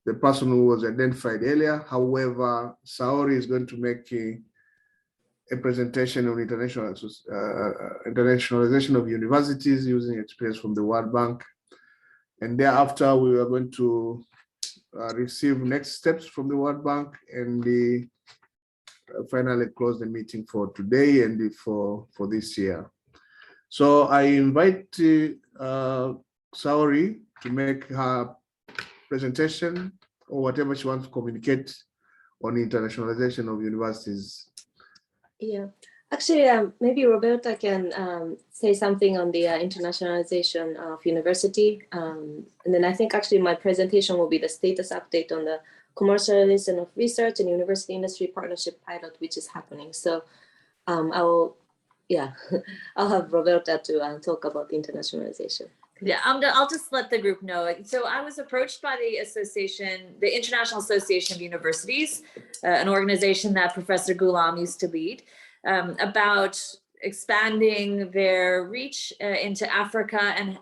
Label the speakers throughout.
Speaker 1: the person who was identified earlier. However, Saori is going to make a presentation on internationalization of universities using experience from the World Bank. And thereafter, we are going to receive next steps from the World Bank and finally close the meeting for today and for this year. So I invite Saori to make her presentation or whatever she wants to communicate on internationalization of universities.
Speaker 2: Yeah, actually, maybe Roberta can say something on the internationalization of university. And then I think actually my presentation will be the status update on the commercialization of research and university industry partnership pilot, which is happening. So I will, yeah, I'll have Roberta to talk about the internationalization.
Speaker 3: Yeah, I'll just let the group know. So I was approached by the association, the International Association of Universities, an organization that Professor Ghulam used to lead, about expanding their reach into Africa and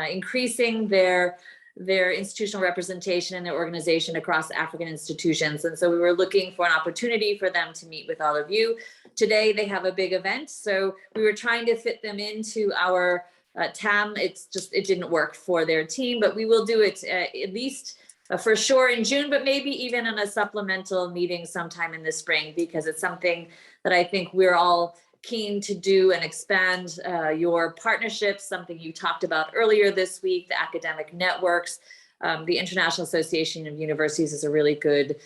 Speaker 3: increasing their institutional representation and their organization across African institutions. And so we were looking for an opportunity for them to meet with all of you. Today they have a big event, so we were trying to fit them into our TAM. It didn't work for their team, but we will do it at least for sure in June, but maybe even in a supplemental meeting sometime in the spring, because it's something that I think we're all keen to do and expand your partnerships, something you talked about earlier this week, the academic networks. The International Association of Universities is a really good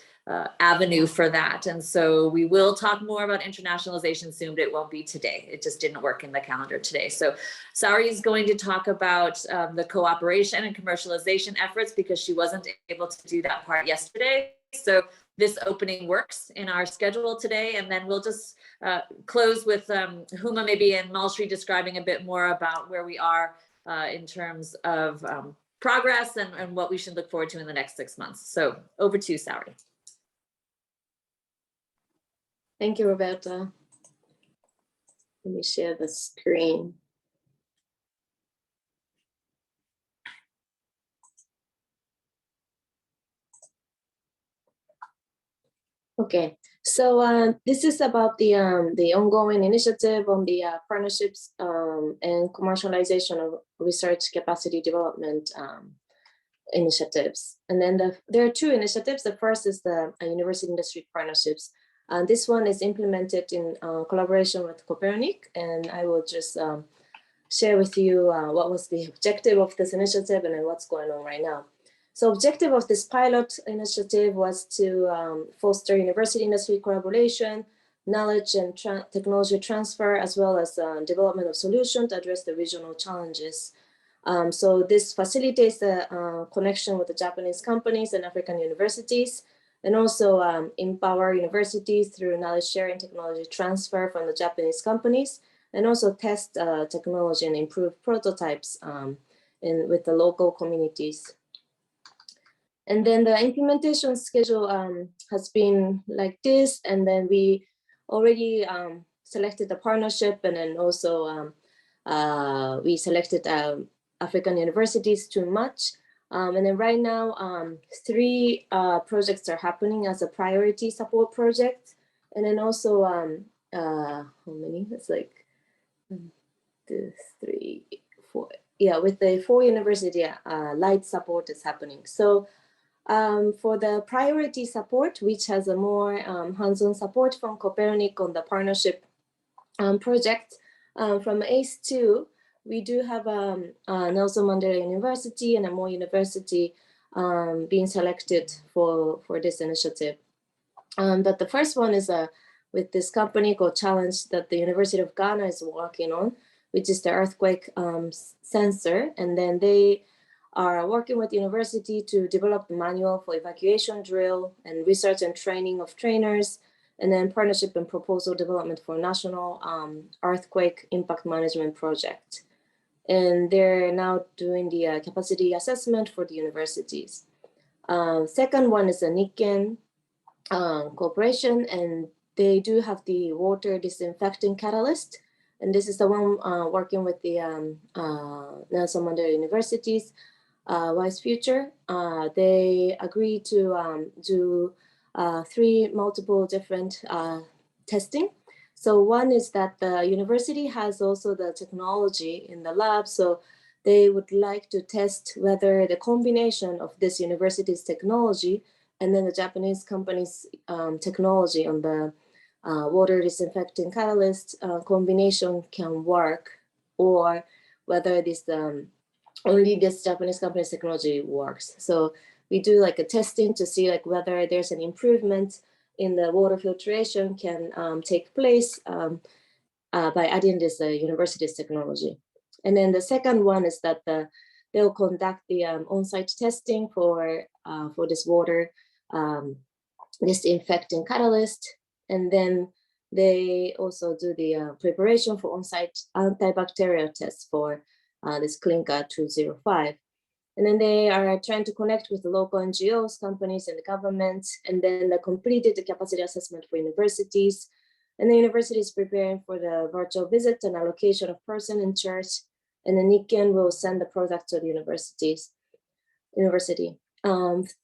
Speaker 3: avenue for that. And so we will talk more about internationalization soon, but it won't be today. It just didn't work in the calendar today. So Saori is going to talk about the cooperation and commercialization efforts because she wasn't able to do that part yesterday. So this opening works in our schedule today. And then we'll just close with Huma maybe and Malshri describing a bit more about where we are in terms of progress and what we should look forward to in the next 6 months. So over to you, Saori.
Speaker 2: Thank you, Roberta. Let me share the screen. Okay, so this is about the ongoing initiative on the partnerships and commercialization of research capacity development initiatives. And then there are two initiatives. The first is the university industry partnerships. This one is implemented in collaboration with Copernic, and I will just share with you what was the objective of this initiative and then what's going on right now. So objective of this pilot initiative was to foster university industry collaboration, knowledge and technology transfer, as well as development of solutions to address the regional challenges. So this facilitates the connection with the Japanese companies and African universities, and also empower universities through knowledge sharing, technology transfer from the Japanese companies, and also test technology and improve prototypes with the local communities. And then the implementation schedule has been like this, and then we already selected the partnership, and then also we selected African universities to match. And then right now, 3 projects are happening as a priority support project. And then also, how many? It's like 1, 2, 3, 4. Yeah, with the 4 university, light support is happening. So for the priority support, which has a more hands-on support from Copernic on the partnership project, from ACE2, we do have Nelson Mandela University and Amo University being selected for this initiative. But the first one is with this company called Challenge that the University of Ghana is working on, which is the earthquake sensor. And then they are working with the university to develop the manual for evacuation drill and research and training of trainers, and then partnership and proposal development for national earthquake impact management project. And they're now doing the capacity assessment for the universities. Second one is a Nikken Corporation, and they do have the water disinfecting catalyst, And this is the one working with the Nelson Mandela University's Wise Future. They agreed to do 3 multiple different testing. So one is that the university has also the technology in the lab. So they would like to test whether the combination of this university's technology and then the Japanese company's technology on the water disinfecting catalyst combination can work, or whether this only this Japanese company's technology works. So we do like a testing to see like whether there's an improvement in the water filtration can take place by adding this university's technology. And then the second one is that they'll conduct the on-site testing for this water disinfecting catalyst. And then they also do the preparation for on-site antibacterial tests for this Clinker 205. And then they are trying to connect with the local NGOs, companies, and the government. And then they completed the capacity assessment for universities. And the university is preparing for the virtual visit and allocation of person in charge. And then Nikken will send the product to the university.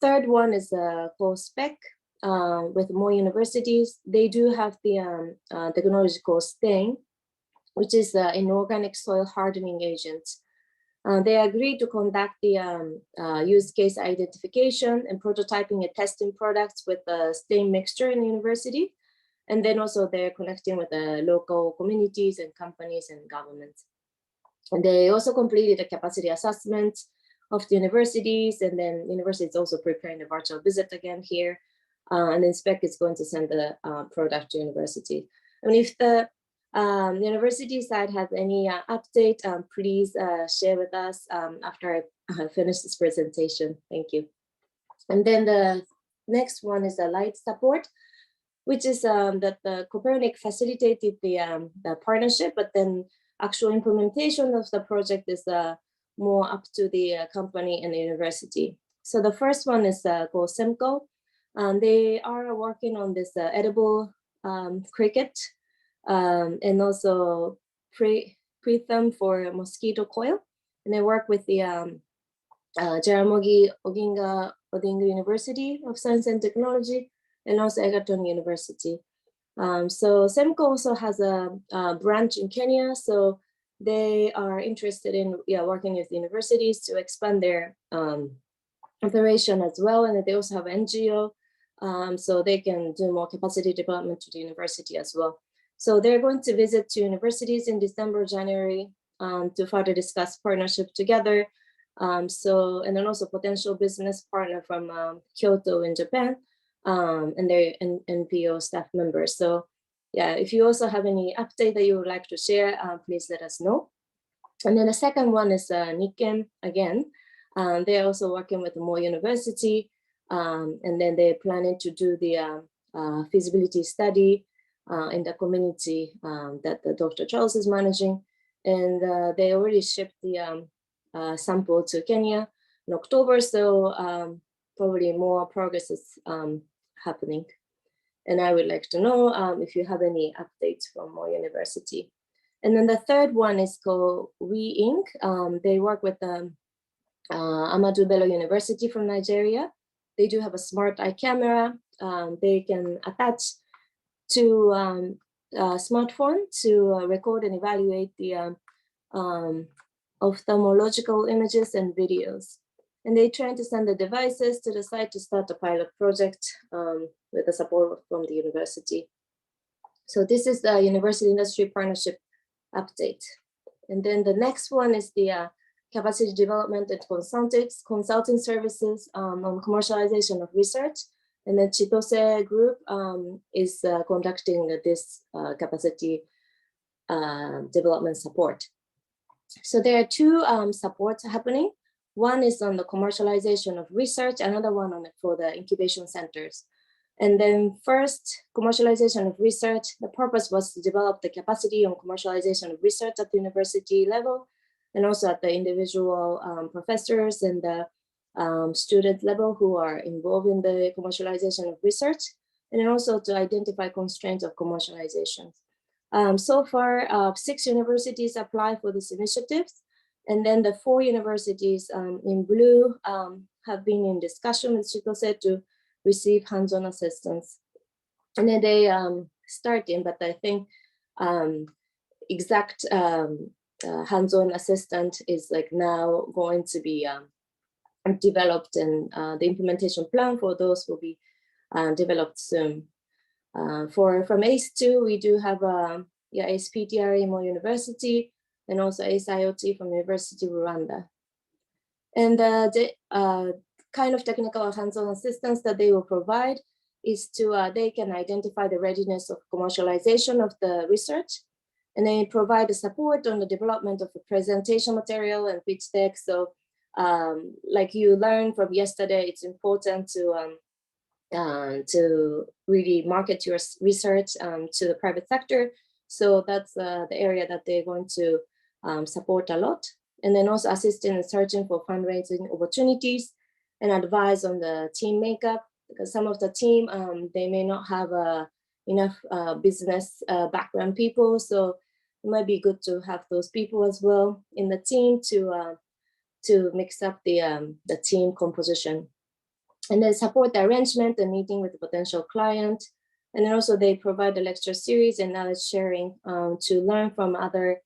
Speaker 2: Third one is the co-spec with more universities. They do have the technology called STAIN, which is the inorganic soil hardening agent. They agreed to conduct the use case identification and prototyping and testing products with the STAIN mixture in the university. And then also they're connecting with the local communities and companies and governments. And they also completed a capacity assessment of the universities, and then university is also preparing the virtual visit again here. And then SPEC is going to send the product to university. I mean, if the university side has any update, please share with us after I finish this presentation. Thank you. And then the next one is the light support, which is that the Copernic facilitated the partnership, but then actual implementation of the project is more up to the company and the university. So the first one is called SEMCO. They are working on this edible cricket and also Pritham for mosquito coil. And they work with the Jaramogi Oginga Odinga University of Science and Technology and also Egerton University. So SEMCO also has a branch in Kenya. So they are interested in working with universities to expand their operation as well. And they also have NGO, so they can do more capacity development to the university as well. So they're going to visit 2 universities in December, January to further discuss partnership together. And then also potential business partner from Kyoto in Japan and their NPO staff members. So yeah, if you also have any update that you would like to share, please let us know. And then the second one is Nikken again. They're also working with more university, and then they're planning to do the feasibility study in the community that Dr. Charles is managing. And they already shipped the sample to Kenya in October, so probably more progress is happening. And I would like to know if you have any updates from more university. And then the third one is called We Inc. They work with Ahmadu Bello University from Nigeria. They do have a smart eye camera. They can attach to a smartphone to record and evaluate the ophthalmological images and videos. And they trying to send the devices to the site to start a pilot project with the support from the university. So this is the university industry partnership update. And then the next one is the capacity development and consulting services on commercialization of research. And the Chitose group is conducting this capacity development support. So there are 2 supports happening. One is on the commercialization of research, another one on it for the incubation centers. And then first, commercialization of research, the purpose was to develop the capacity on commercialization of research at the university level, and also at the individual professors and the student level who are involved in the commercialization of research, and then also to identify constraints of commercialization. So far, 6 universities apply for these initiatives. And then the 4 universities in blue have been in discussion with Chitose to receive hands-on assistance. And then they starting, but I think exact hands-on assistant is like now going to be developed, and the implementation plan for those will be developed soon. From ACE2, we do have ACE-PTRE Mo University, and also ACE-IoT from University of Rwanda. And the kind of technical hands-on assistance that they will provide is to, they can identify the readiness of commercialization of the research, and they provide the support on the development of the presentation material and pitch deck. So like you learned from yesterday, it's important to really market your research to the private sector. So that's the area that they're going to support a lot. And then also assisting and searching for fundraising opportunities and advise on the team makeup, because some of the team, they may not have enough business background people. So it might be good to have those people as well in the team to mix up the team composition. And then support the arrangement and meeting with the potential client. And then also they provide a lecture series and knowledge sharing to learn from other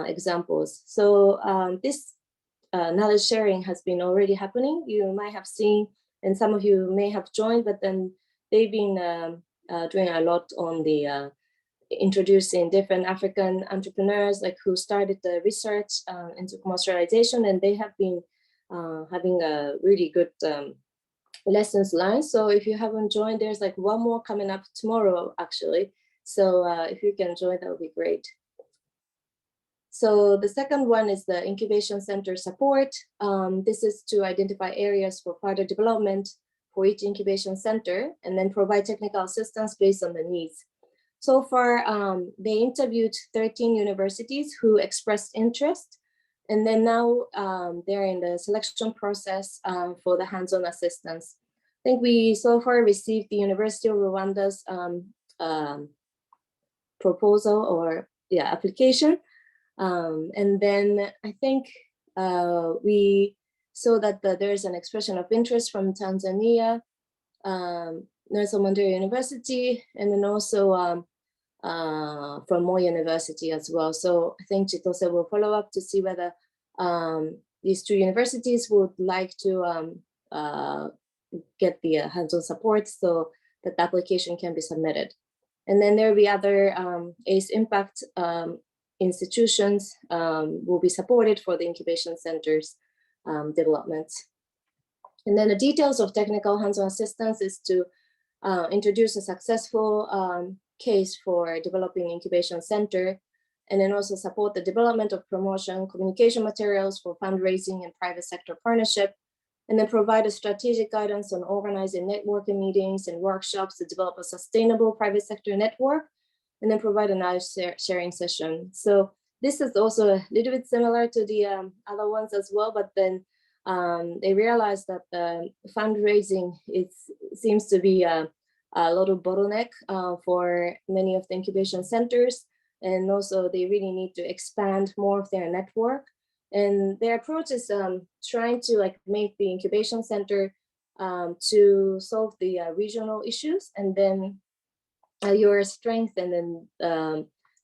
Speaker 2: examples. So this knowledge sharing has been already happening. You might have seen, and some of you may have joined, but then they've been doing a lot on the introducing different African entrepreneurs, like who started the research into commercialization, and they have been having a really good lessons learned. So if you haven't joined, there's like one more coming up tomorrow, actually. So if you can join, that would be great. So the second one is the incubation center support. This is to identify areas for further development for each incubation center, and then provide technical assistance based on the needs. So far, they interviewed 13 universities who expressed interest. And then now they're in the selection process for the hands-on assistance. I think we so far received the University of Rwanda's proposal or application. And then I think we saw that there's an expression of interest from Tanzania, Nelson Mandela University, and then also from Mo University as well. So I think Chitose will follow up to see whether these 2 universities would like to get the hands-on support so that the application can be submitted. And then there will be other ACE Impact institutions will be supported for the incubation centers development. And then the details of technical hands-on assistance is to introduce a successful case for developing incubation center, and then also support the development of promotion communication materials for fundraising and private sector partnership, and then provide a strategic guidance on organizing networking meetings and workshops to develop a sustainable private sector network, and then provide a knowledge sharing session. So this is also a little bit similar to the other ones as well, but then they realized that the fundraising seems to be a lot of bottleneck for many of the incubation centers. And also they really need to expand more of their network. And their approach is trying to like make the incubation center to solve the regional issues, and then your strength and then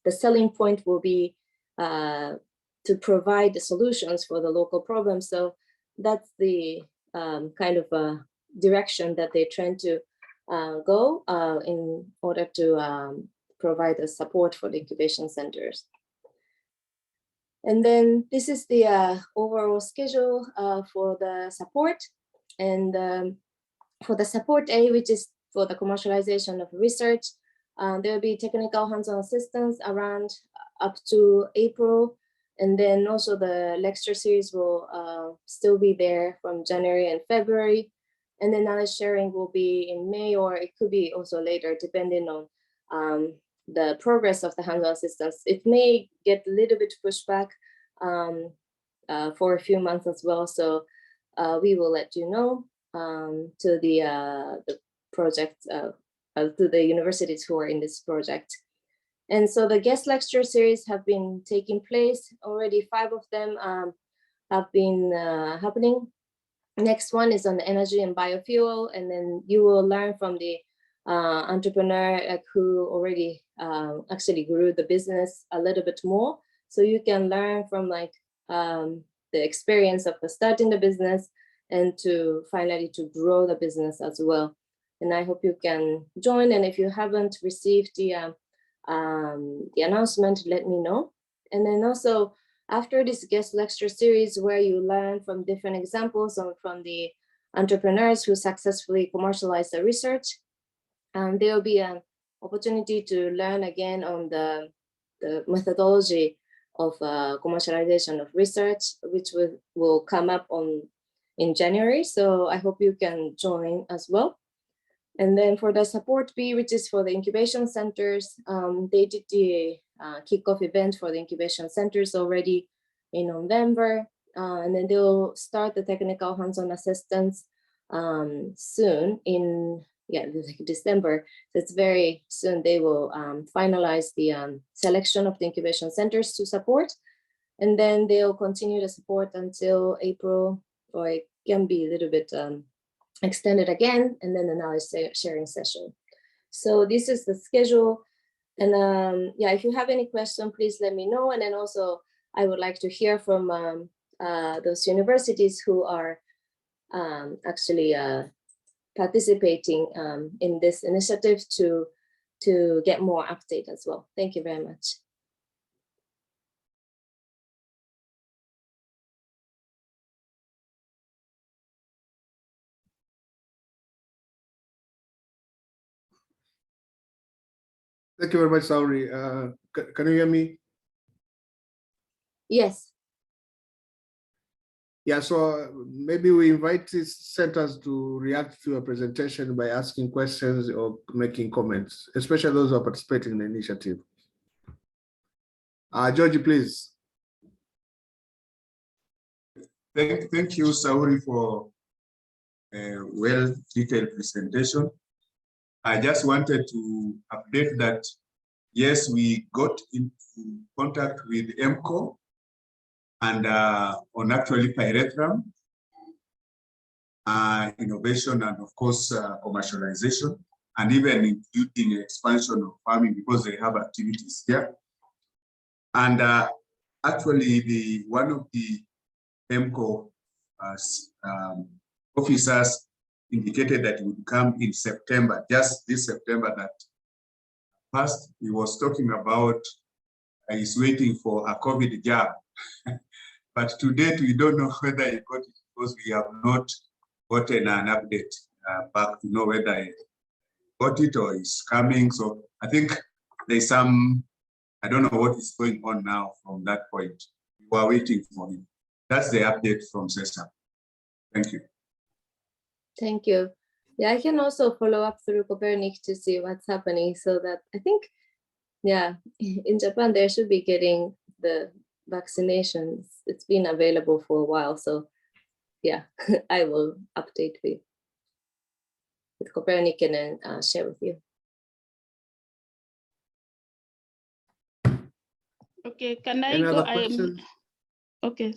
Speaker 2: the selling point will be to provide the solutions for the local problems. So that's the kind of direction that they're trying to go in order to provide the support for the incubation centers. And then this is the overall schedule for the support. And for the support A, which is for the commercialization of research, there will be technical hands-on assistance around up to April. And then also the lecture series will still be there from January and February. And then knowledge sharing will be in May, or it could be also later, depending on the progress of the hands-on assistance. It may get a little bit pushed back for a few months as well. So we will let you know to the project, to the universities who are in this project. And so the guest lecture series have been taking place. Already 5 of them have been happening. Next one is on energy and biofuel, and then you will learn from the entrepreneur who already actually grew the business a little bit more. So you can learn from like the experience of starting the business and to finally to grow the business as well. And I hope you can join. And if you haven't received the announcement, let me know. And then also after this guest lecture series where you learn from different examples from the entrepreneurs who successfully commercialize the research, there will be an opportunity to learn again on the methodology of commercialization of research, which will come up in January. So I hope you can join as well. And then for the support B, which is for the incubation centers, they did the kickoff event for the incubation centers already in November. And then they'll start the technical hands-on assistance soon in December. So it's very soon they will finalize the selection of the incubation centers to support. And then they'll continue the support until April, or it can be a little bit extended again, and then another sharing session. So this is the schedule. And yeah, if you have any question, please let me know. And then also I would like to hear from those universities who are actually participating in this initiative to get more update as well. Thank you very much.
Speaker 1: Thank you very much, Sauri. Can you hear me?
Speaker 2: Yes.
Speaker 1: Yeah, so maybe we invite these centers to react to your presentation by asking questions or making comments, especially those who are participating in the initiative. Georgie, please.
Speaker 4: Thank you, Sauri, for a well-detailed presentation. I just wanted to update that, yes, we got into contact with EMCO and on actually pyrethrum, innovation, and of course, commercialization, and even including expansion of farming because they have activities here. And actually, one of the EMCO officers indicated that it would come in September, just this September that passed. He was talking about he's waiting for a COVID jab. But to date, we don't know whether he got it because we have not gotten an update back to know whether he got it or is coming. So I think there's some, I don't know what is going on now from that point. We are waiting for him. That's the update from CESA. Thank you.
Speaker 2: Thank you. Yeah, I can also follow up through Copernic to see what's happening, so that I think, yeah, in Japan, they should be getting the vaccinations. It's been available for a while. So yeah, I will update with Copernic and then share with you.
Speaker 5: Okay, can I
Speaker 1: Any
Speaker 5: go?
Speaker 1: other questions?
Speaker 5: Okay.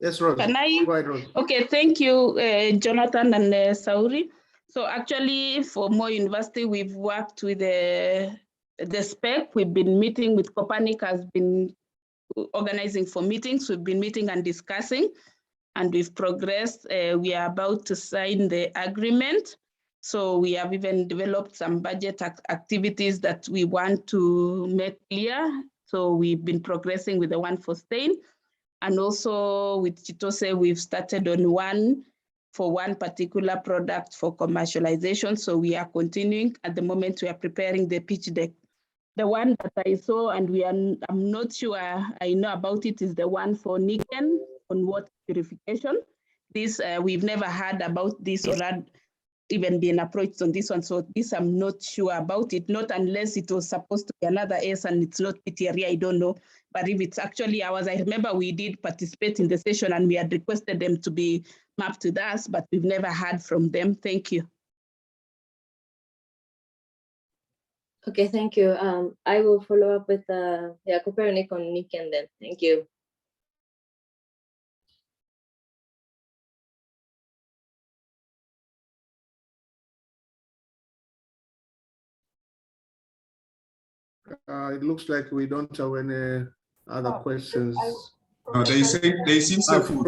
Speaker 1: Yes, Rose.
Speaker 5: Can I?
Speaker 1: Go ahead, Rose.
Speaker 5: Okay, thank you, Jonathan and Sauri. So actually, for Moi University, we've worked with the SPEC. We've been meeting with Copernic, has been organizing for meetings. We've been meeting and discussing, and we've progressed. We are about to sign the agreement. So we have even developed some budget activities that we want to make clear. So we've been progressing with the one for Spain. And also with Chitose, we've started on one particular product for commercialization. So we are continuing. At the moment, we are preparing the pitch deck. The one that I saw, and I'm not sure I know about it, is the one for Niken on water purification. This, we've never heard about this or had even been approached on this one. So this, I'm not sure about it, not unless it was supposed to be another S and it's not PTRE, I don't know. But if it's actually ours, I remember we did participate in the session and we had requested them to be mapped to us, but we've never heard from them. Thank you.
Speaker 2: Okay, thank you. I will follow up with Copernic on Niken then. Thank you.
Speaker 1: It looks like we don't have any other questions.
Speaker 4: No, they seem so food.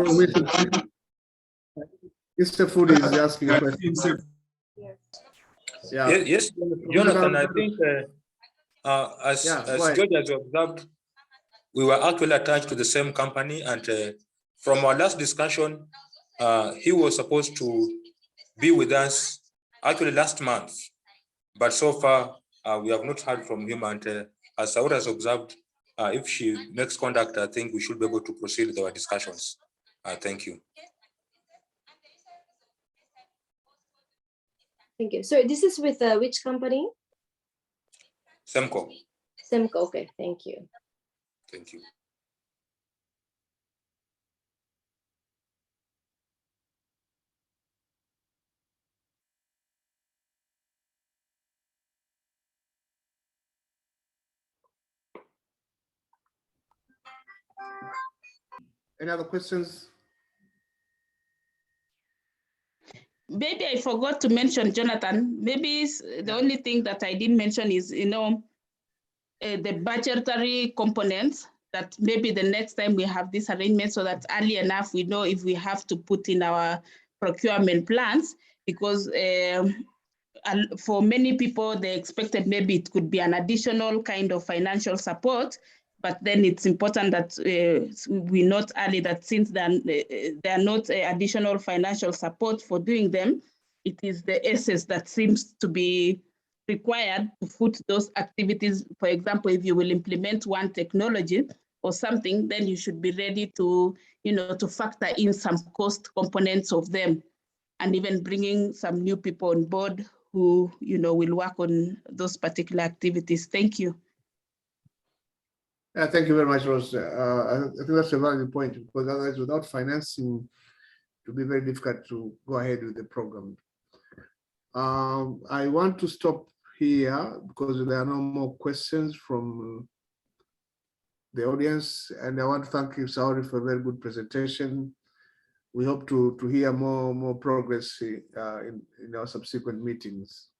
Speaker 1: Mr. Food is asking a question. Yeah.
Speaker 6: Yes, Jonathan, I think as
Speaker 1: right.
Speaker 6: George has observed, we were actually attached to the same company, and from our last discussion, he was supposed to be with us actually last month, but so far we have not heard from him, and as Saura has observed, if she makes contact, I think we should be able to proceed with our discussions. Thank you.
Speaker 2: Thank you. So this is with which company?
Speaker 6: Semco.
Speaker 2: Semco, okay, thank you.
Speaker 6: Thank you.
Speaker 1: Any other questions?
Speaker 5: Maybe I forgot to mention, Jonathan, maybe the only thing that I didn't mention is, the budgetary components, that maybe the next time we have this arrangement so that early enough we know if we have to put in our procurement plans, because for many people, they expected maybe it could be an additional kind of financial support, but then it's important that we note early that since they are not additional financial support for doing them, it is the assets that seems to be required to foot those activities. For example, if you will implement one technology or something, then you should be ready to, to factor in some cost components of them, and even bringing some new people on board who, will work on those particular activities. Thank you.
Speaker 1: Thank you very much, Rose. I think that's a valid point, because otherwise, without financing, it will be very difficult to go ahead with the program. I want to stop here because there are no more questions from the audience, and I want to thank you, Sauri, for a very good presentation. We hope to hear more progress in our subsequent meetings.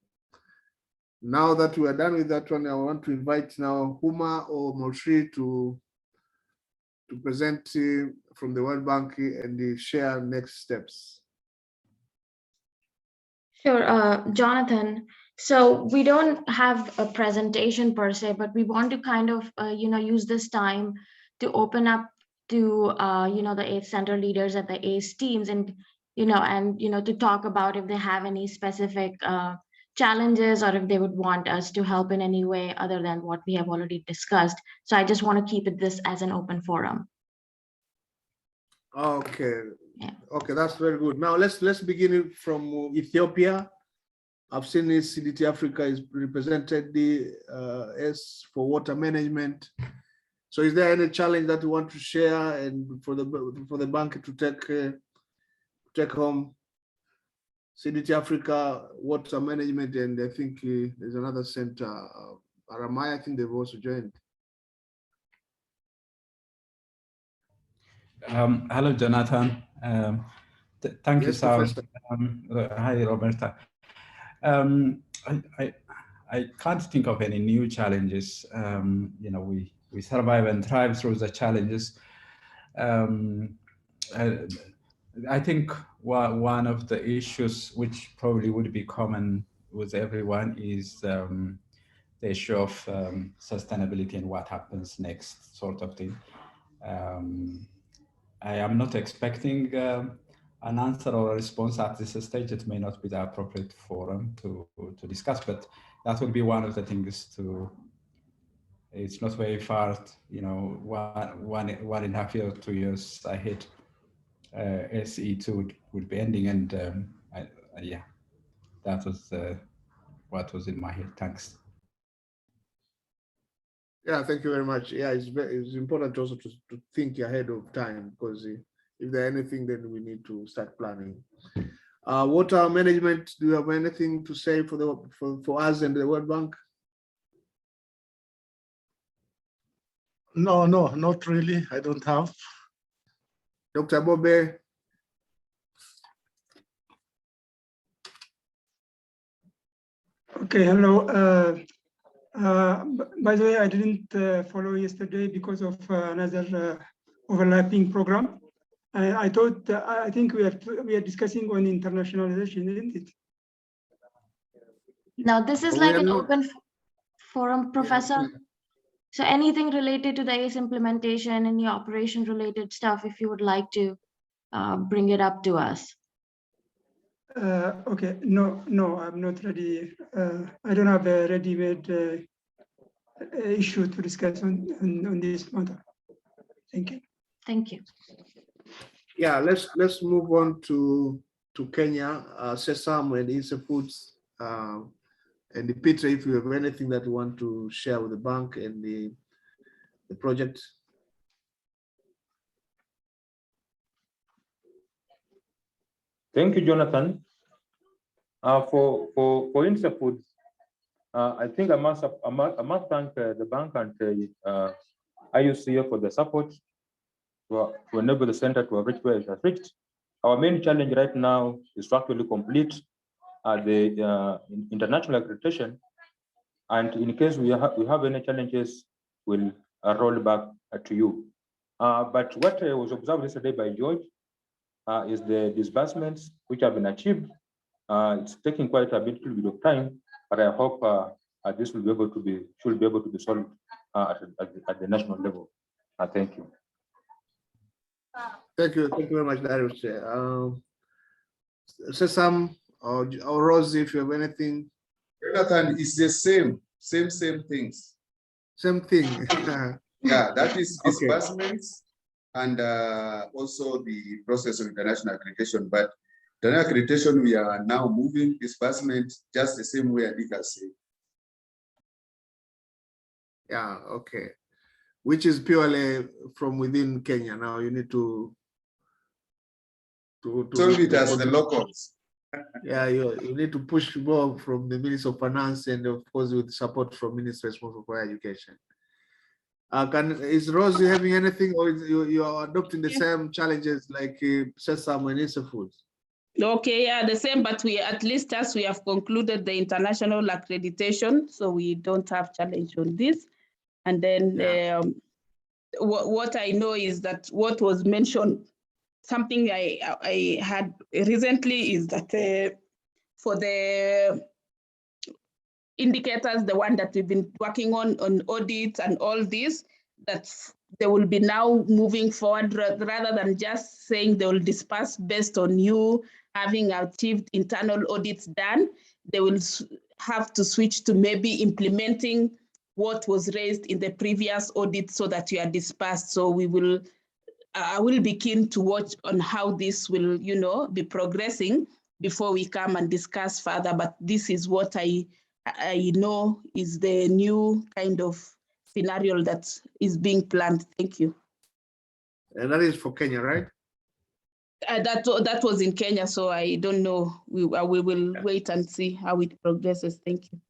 Speaker 1: Now that we are done with that one, I want to invite now Huma or Moshri to present from the World Bank and share next steps.
Speaker 7: Sure, Jonathan. So we don't have a presentation per se, but we want to kind of, use this time to open up to, the ACE center leaders at the ACE teams, and, to talk about if they have any specific challenges, or if they would want us to help in any way other than what we have already discussed. So I just want to keep this as an open forum.
Speaker 1: Okay.
Speaker 7: Yeah.
Speaker 1: Okay, that's very good. Now let's begin from Ethiopia. I've seen this CDT Africa is represented the S for water management. So is there any challenge that you want to share and for the bank to take home? CDT Africa, water management, and I think there's another center, Aramai, I think they've also joined.
Speaker 8: Hello, Jonathan. Thank you, Sam. Hi, Roberta. I can't think of any new challenges. We survive and thrive through the challenges. I think one of the issues which probably would be common with everyone is the issue of sustainability and what happens next, sort of thing. I am not expecting an answer or a response at this stage. It may not be the appropriate forum to discuss, but that would be one of the things to. It's not very far, 1.5 years, 2 years ahead. SE2 would be ending, and yeah, that was what was in my head. Thanks.
Speaker 1: Yeah, thank you very much. Yeah, it's important also to think ahead of time, because if there's anything, then we need to start planning. Water management, do you have anything to say for us and the World Bank? No, not really. I don't have. Dr. Bobe?
Speaker 9: Okay, hello. By the way, I didn't follow yesterday because of another overlapping program. I thought, I think we are discussing on internationalization, isn't it?
Speaker 7: Now, this is like an open forum, Professor. So anything related to the ACE implementation, any operation related stuff, if you would like to bring it up to us.
Speaker 9: Okay, no, I'm not ready. I don't have a ready-made issue to discuss on this matter. Thank you.
Speaker 7: Thank you.
Speaker 1: Yeah, let's move on to Kenya. Sesame and Insa Foods. And Peter, if you have anything that you want to share with the bank and the project.
Speaker 6: Thank you, Jonathan. For Insa Foods, I think I must thank the bank and IUCA for the support to enable the center to reach where it has reached. Our main challenge right now is to actually complete the international accreditation, and in case we have any challenges, we'll roll back to you. But what was observed yesterday by George is the disbursements which have been achieved. It's taking quite a bit of time, but I hope this will be able to be solved at the national level. Thank you.
Speaker 1: Thank you very much, Darius. Sesam or Rosie, if you have anything.
Speaker 4: Jonathan, it's the same things.
Speaker 1: Same thing.
Speaker 4: Yeah, that is
Speaker 1: Okay.
Speaker 4: disbursements and also the process of international accreditation. But the accreditation, we are now moving disbursement just the same way Adika said.
Speaker 1: Yeah, okay. Which is purely from within Kenya. Now you need to
Speaker 4: solve it as the locals.
Speaker 1: Yeah, you need to push more from the Minister of Finance and of course with support from Minister responsible for education. Is Rosie having anything, or is you are adopting the same challenges like Sesame and Insa Foods?
Speaker 5: Okay, yeah, the same, but we at least as we have concluded the international accreditation, so we don't have challenge on this. And then what I know is that what was mentioned, something I had recently is that for the indicators, the one that we've been working on audits and all this, that they will be now moving forward rather than just saying they will disperse based on you having achieved internal audits done. They will have to switch to maybe implementing what was raised in the previous audit so that you are dispersed. So we will, I will be keen to watch on how this will, be progressing before we come and discuss further. But this is what I know is the new kind of scenario that is being planned. Thank you.
Speaker 1: And that is for Kenya, right?
Speaker 5: That was in Kenya, so I don't know. We will wait and see how it progresses. Thank you.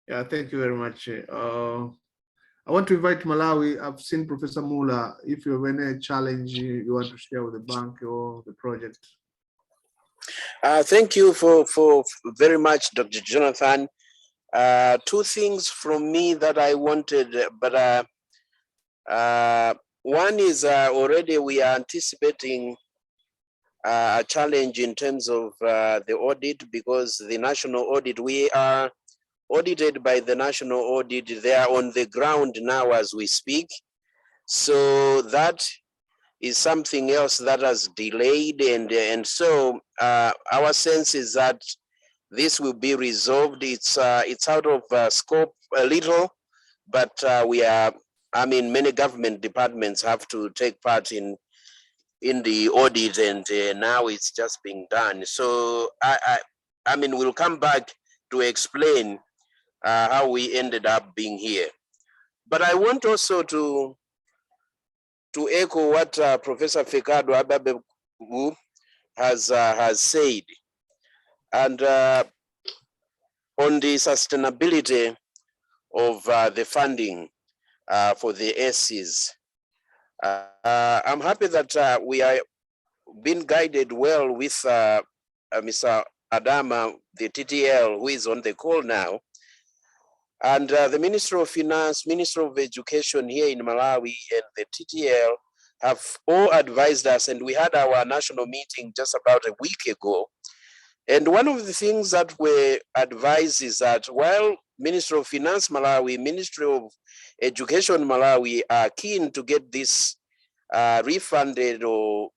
Speaker 1: Yeah, thank you very much. I want to invite Malawi. I've seen Professor Mula. If you have any challenge you want to share with the bank or the project.
Speaker 10: Thank you for very much, Dr. Jonathan. Two things from me that I wanted, but one is already we are anticipating a challenge in terms of the audit, because the national audit, we are audited by the national audit. They are on the ground now as we speak. So that is something else that has delayed, and so our sense is that this will be resolved. It's out of scope a little, but we are, many government departments have to take part in the audit, and now it's just being done. So we'll come back to explain how we ended up being here. But I want also to echo what Professor Fekado Ababebu has said, and on the sustainability of the funding. for the SCs. I'm happy that we are being guided well with Mr. Adama, the TTL, who is on the call now. And the Minister of Finance, Minister of Education here in Malawi, and the TTL have all advised us, and we had our national meeting just about a week ago. And one of the things that we advised is that while Minister of Finance Malawi, Ministry of Education Malawi are keen to get this refunded or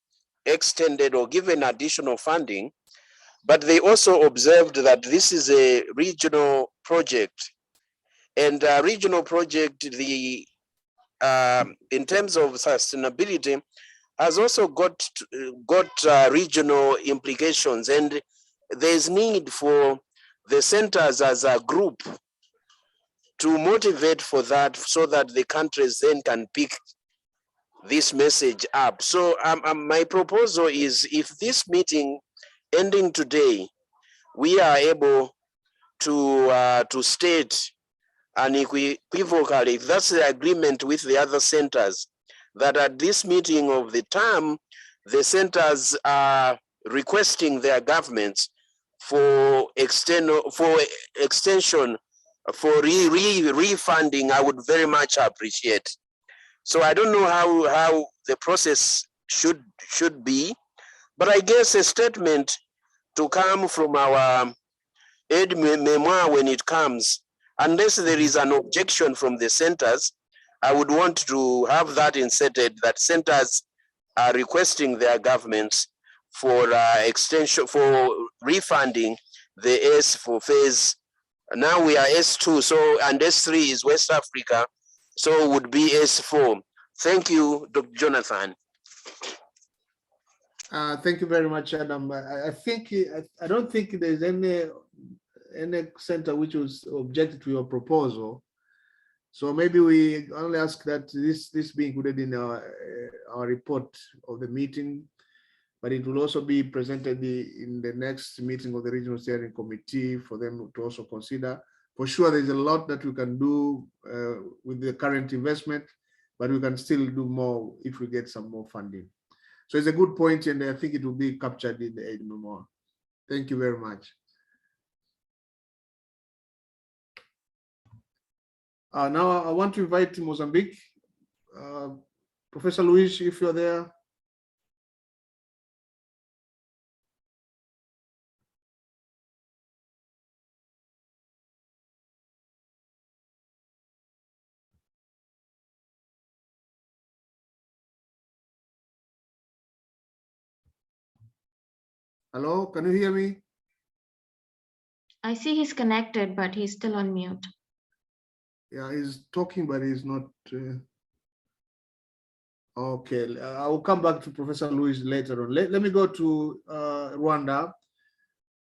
Speaker 10: extended or given additional funding, but they also observed that this is a regional project. And regional project, the in terms of sustainability, has also got regional implications, and there's need for the centers as a group to motivate for that, so that the countries then can pick this message up. So my proposal is, if this meeting ending today, we are able to state unequivocally, if that's the agreement with the other centers, that at this meeting of the TAM, the centers are requesting their governments for extension, for refunding, I would very much appreciate. So I don't know how the process should be, but I guess a statement to come from our aid memoir when it comes, unless there is an objection from the centers, I would want to have that inserted, that centers are requesting their governments for extension, for refunding the S for phase. Now we are S2, so, and S3 is West Africa, so it would be S4. Thank you, Dr. Jonathan.
Speaker 1: Thank you very much, Adam. I don't think there's any center which was objected to your proposal. So maybe we only ask that this be included in our report of the meeting, but it will also be presented in the next meeting of the Regional Steering Committee for them to also consider. For sure, there's a lot that we can do with the current investment, but we can still do more if we get some more funding. So it's a good point, and I think it will be captured in the aid memoir. Thank you very much. Now I want to invite Mozambique. Professor Luis, if you're there. Hello, can you hear me?
Speaker 7: I see he's connected, but he's still on mute.
Speaker 1: Yeah, he's talking, but he's not. Okay, I will come back to Professor Luis later on. Let me go to Rwanda.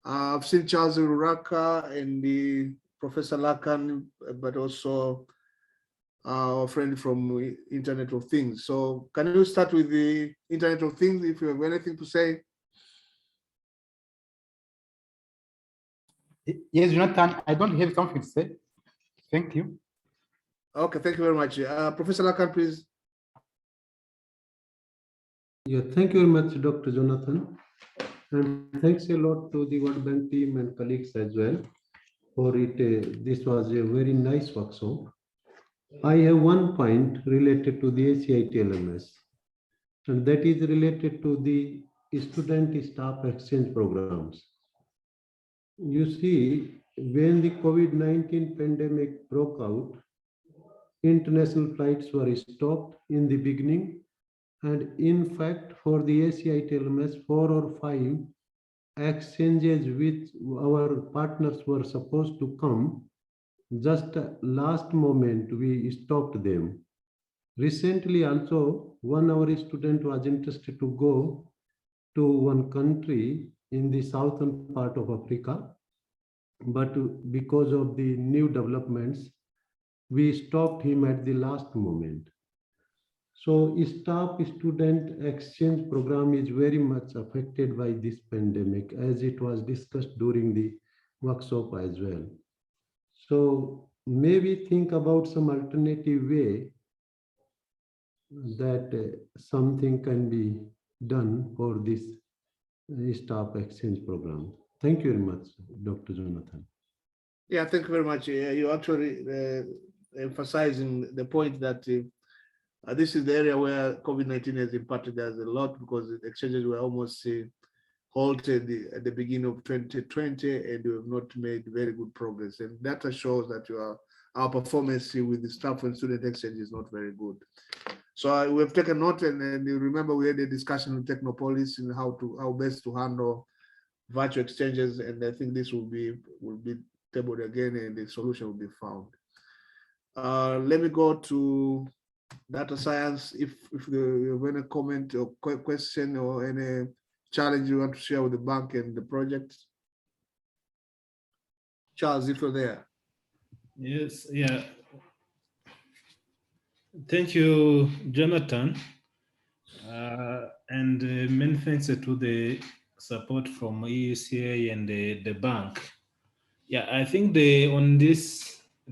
Speaker 1: I've seen Charles Ruraka and the Professor Lakan, but also our friend from Internet of Things. So can you start with the Internet of Things if you have anything to say?
Speaker 11: Yes, Jonathan, I don't have something to say. Thank you.
Speaker 1: Okay, thank you very much. Professor Lakan, please.
Speaker 12: Yeah, thank you very much, Dr. Jonathan. And thanks a lot to the World Bank team and colleagues as well for it. This was a very nice workshop. I have one point related to the ACI TLMS, and that is related to the student staff exchange programs. You see, when the COVID-19 pandemic broke out, international flights were stopped in the beginning, and in fact, for the ACI TLMS, 4 or 5 exchanges with our partners were supposed to come. Just last moment, we stopped them. Recently also, one of our student was interested to go to one country in the southern part of Africa, but because of the new developments, we stopped him at the last moment. So staff-student exchange program is very much affected by this pandemic, as it was discussed during the workshop as well. So maybe think about some alternative way that something can be done for this staff exchange program. Thank you very much, Dr. Jonathan.
Speaker 1: Yeah, thank you very much. You actually emphasizing the point that this is the area where COVID-19 has impacted us a lot, because the exchanges were almost halted at the beginning of 2020, and we have not made very good progress. And data shows that our performance with the staff and student exchange is not very good. So we have taken note, and you remember we had a discussion with Technopolis in how best to handle virtual exchanges, and I think this will be tabled again, and the solution will be found. Let me go to data science. If you have any comment or question or any challenge you want to share with the bank and the project. Charles, if you're there.
Speaker 13: Yes, yeah. Thank you, Jonathan. And many thanks to the support from EUCA and the bank. Yeah, I think the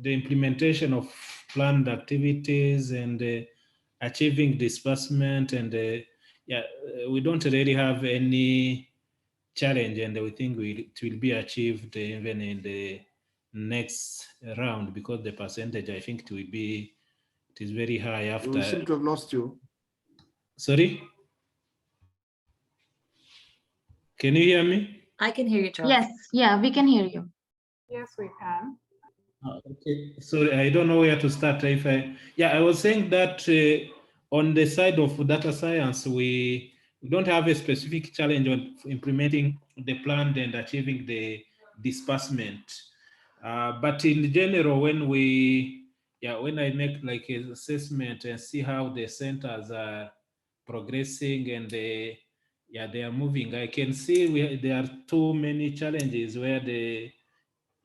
Speaker 13: implementation of planned activities and achieving disbursement, and we don't really have any challenge, and we think it will be achieved even in the next round, because the percentage, I think it is very high after.
Speaker 1: We seem to have lost you.
Speaker 13: Sorry? Can you hear me?
Speaker 3: I can hear you, Charles.
Speaker 7: Yes, yeah, we can hear you.
Speaker 14: Yes, we can.
Speaker 13: Okay, sorry, I don't know where to start. I was saying that on the side of data science, we don't have a specific challenge on implementing the plan and achieving the disbursement. But in general, when I make like an assessment and see how the centers are progressing and they are moving, I can see there are too many challenges where the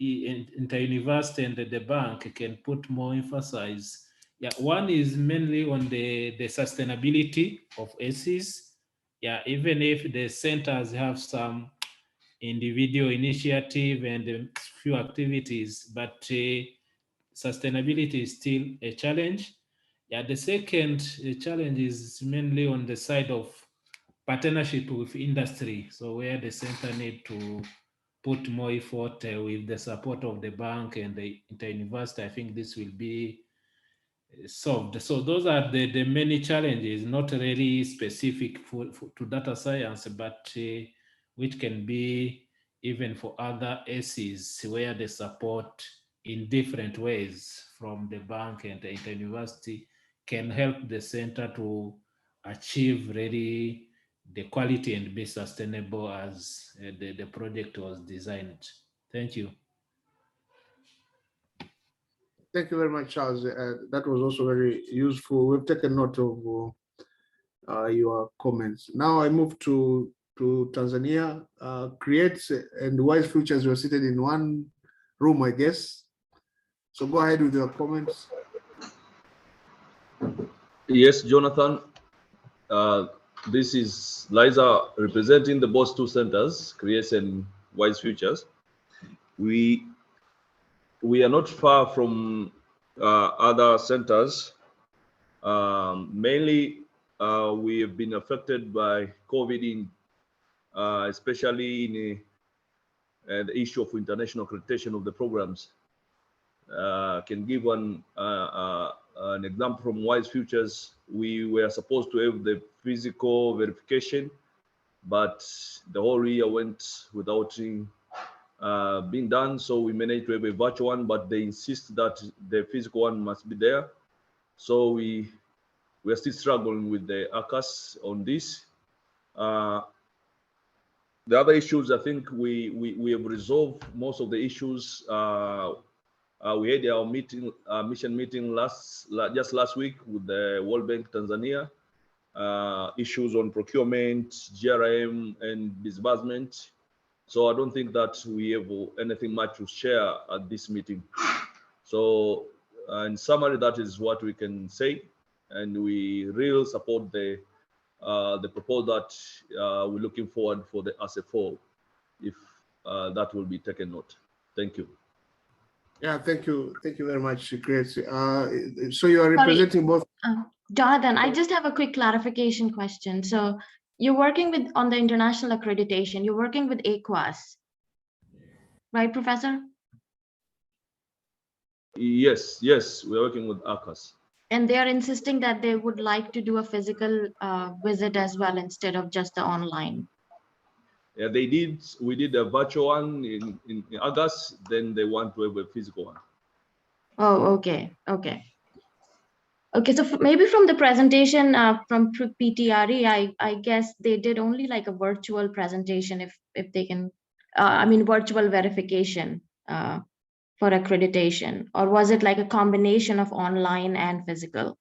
Speaker 13: inter-university and the bank can put more emphasis. Yeah, one is mainly on the sustainability of ACs. Yeah, even if the centers have some individual initiative and a few activities, but sustainability is still a challenge. Yeah, the second challenge is mainly on the side of partnership with industry. So where the center need to put more effort with the support of the bank and the inter-university, I think this will be solved. So those are the many challenges, not really specific to data science, but which can be even for other ACs where the support in different ways from the bank and the inter-university can help the center to achieve really the quality and be sustainable as the project was designed. Thank you.
Speaker 1: Thank you very much, Charles. That was also very useful. We've taken note of your comments. Now I move to Tanzania. Create and Wise Futures were seated in one room, I guess. So go ahead with your comments.
Speaker 15: Yes, Jonathan. This is Liza representing the both two centers, Create and Wise Futures. We are not far from other centers. Mainly, we have been affected by COVID, especially in the issue of international accreditation of the programs. Can give an example from Wise Futures. We were supposed to have the physical verification, but the whole year went without being done. So we managed to have a virtual one, but they insist that the physical one must be there. So we are still struggling with the ACAS on this. The other issues, I think we have resolved most of the issues. We had our mission meeting just last week with the World Bank Tanzania. Issues on procurement, GRM, and disbursement. So I don't think that we have anything much to share at this meeting. So in summary, that is what we can say, and we really support the proposal that we're looking forward for the ASEFO, if that will be taken note. Thank you.
Speaker 1: Yeah, thank you very much, Grace. So you are representing both.
Speaker 7: Jonathan, I just have a quick clarification question. So you're working with on the international accreditation, you're working with AQUAS, right, Professor?
Speaker 15: Yes, yes, we're working with ACAS.
Speaker 7: And they are insisting that they would like to do a physical visit as well instead of just the online.
Speaker 15: Yeah, they did. We did a virtual one in August. Then they want to have a physical one.
Speaker 7: Oh, okay, okay. Okay, so maybe from the presentation from PTRE, I guess they did only like a virtual presentation if they can, I mean, virtual verification for accreditation, or was it like a combination of online and physical?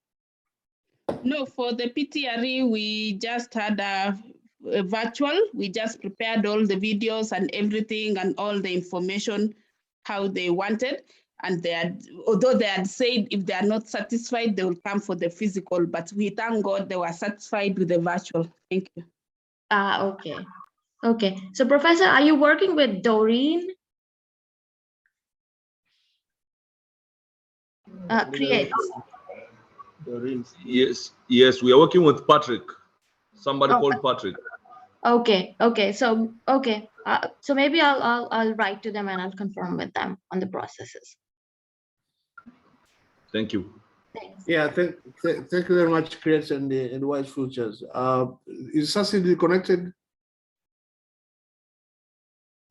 Speaker 5: No, for the PTRE, we just had a virtual. We just prepared all the videos and everything and all the information how they wanted. And they had, although they had said if they are not satisfied, they will come for the physical, but we thank God they were satisfied with the virtual. Thank you.
Speaker 7: Okay. Okay. So Professor, are you working with Doreen? Create.
Speaker 15: Yes, yes, we are working with Patrick. Somebody called Patrick.
Speaker 7: Okay. Okay. So okay. So maybe I'll write to them and I'll confirm with them on the processes.
Speaker 15: Thank you.
Speaker 7: Thanks.
Speaker 1: Yeah, thank you very much, Chris, and Wise Futures. Is Sassi connected?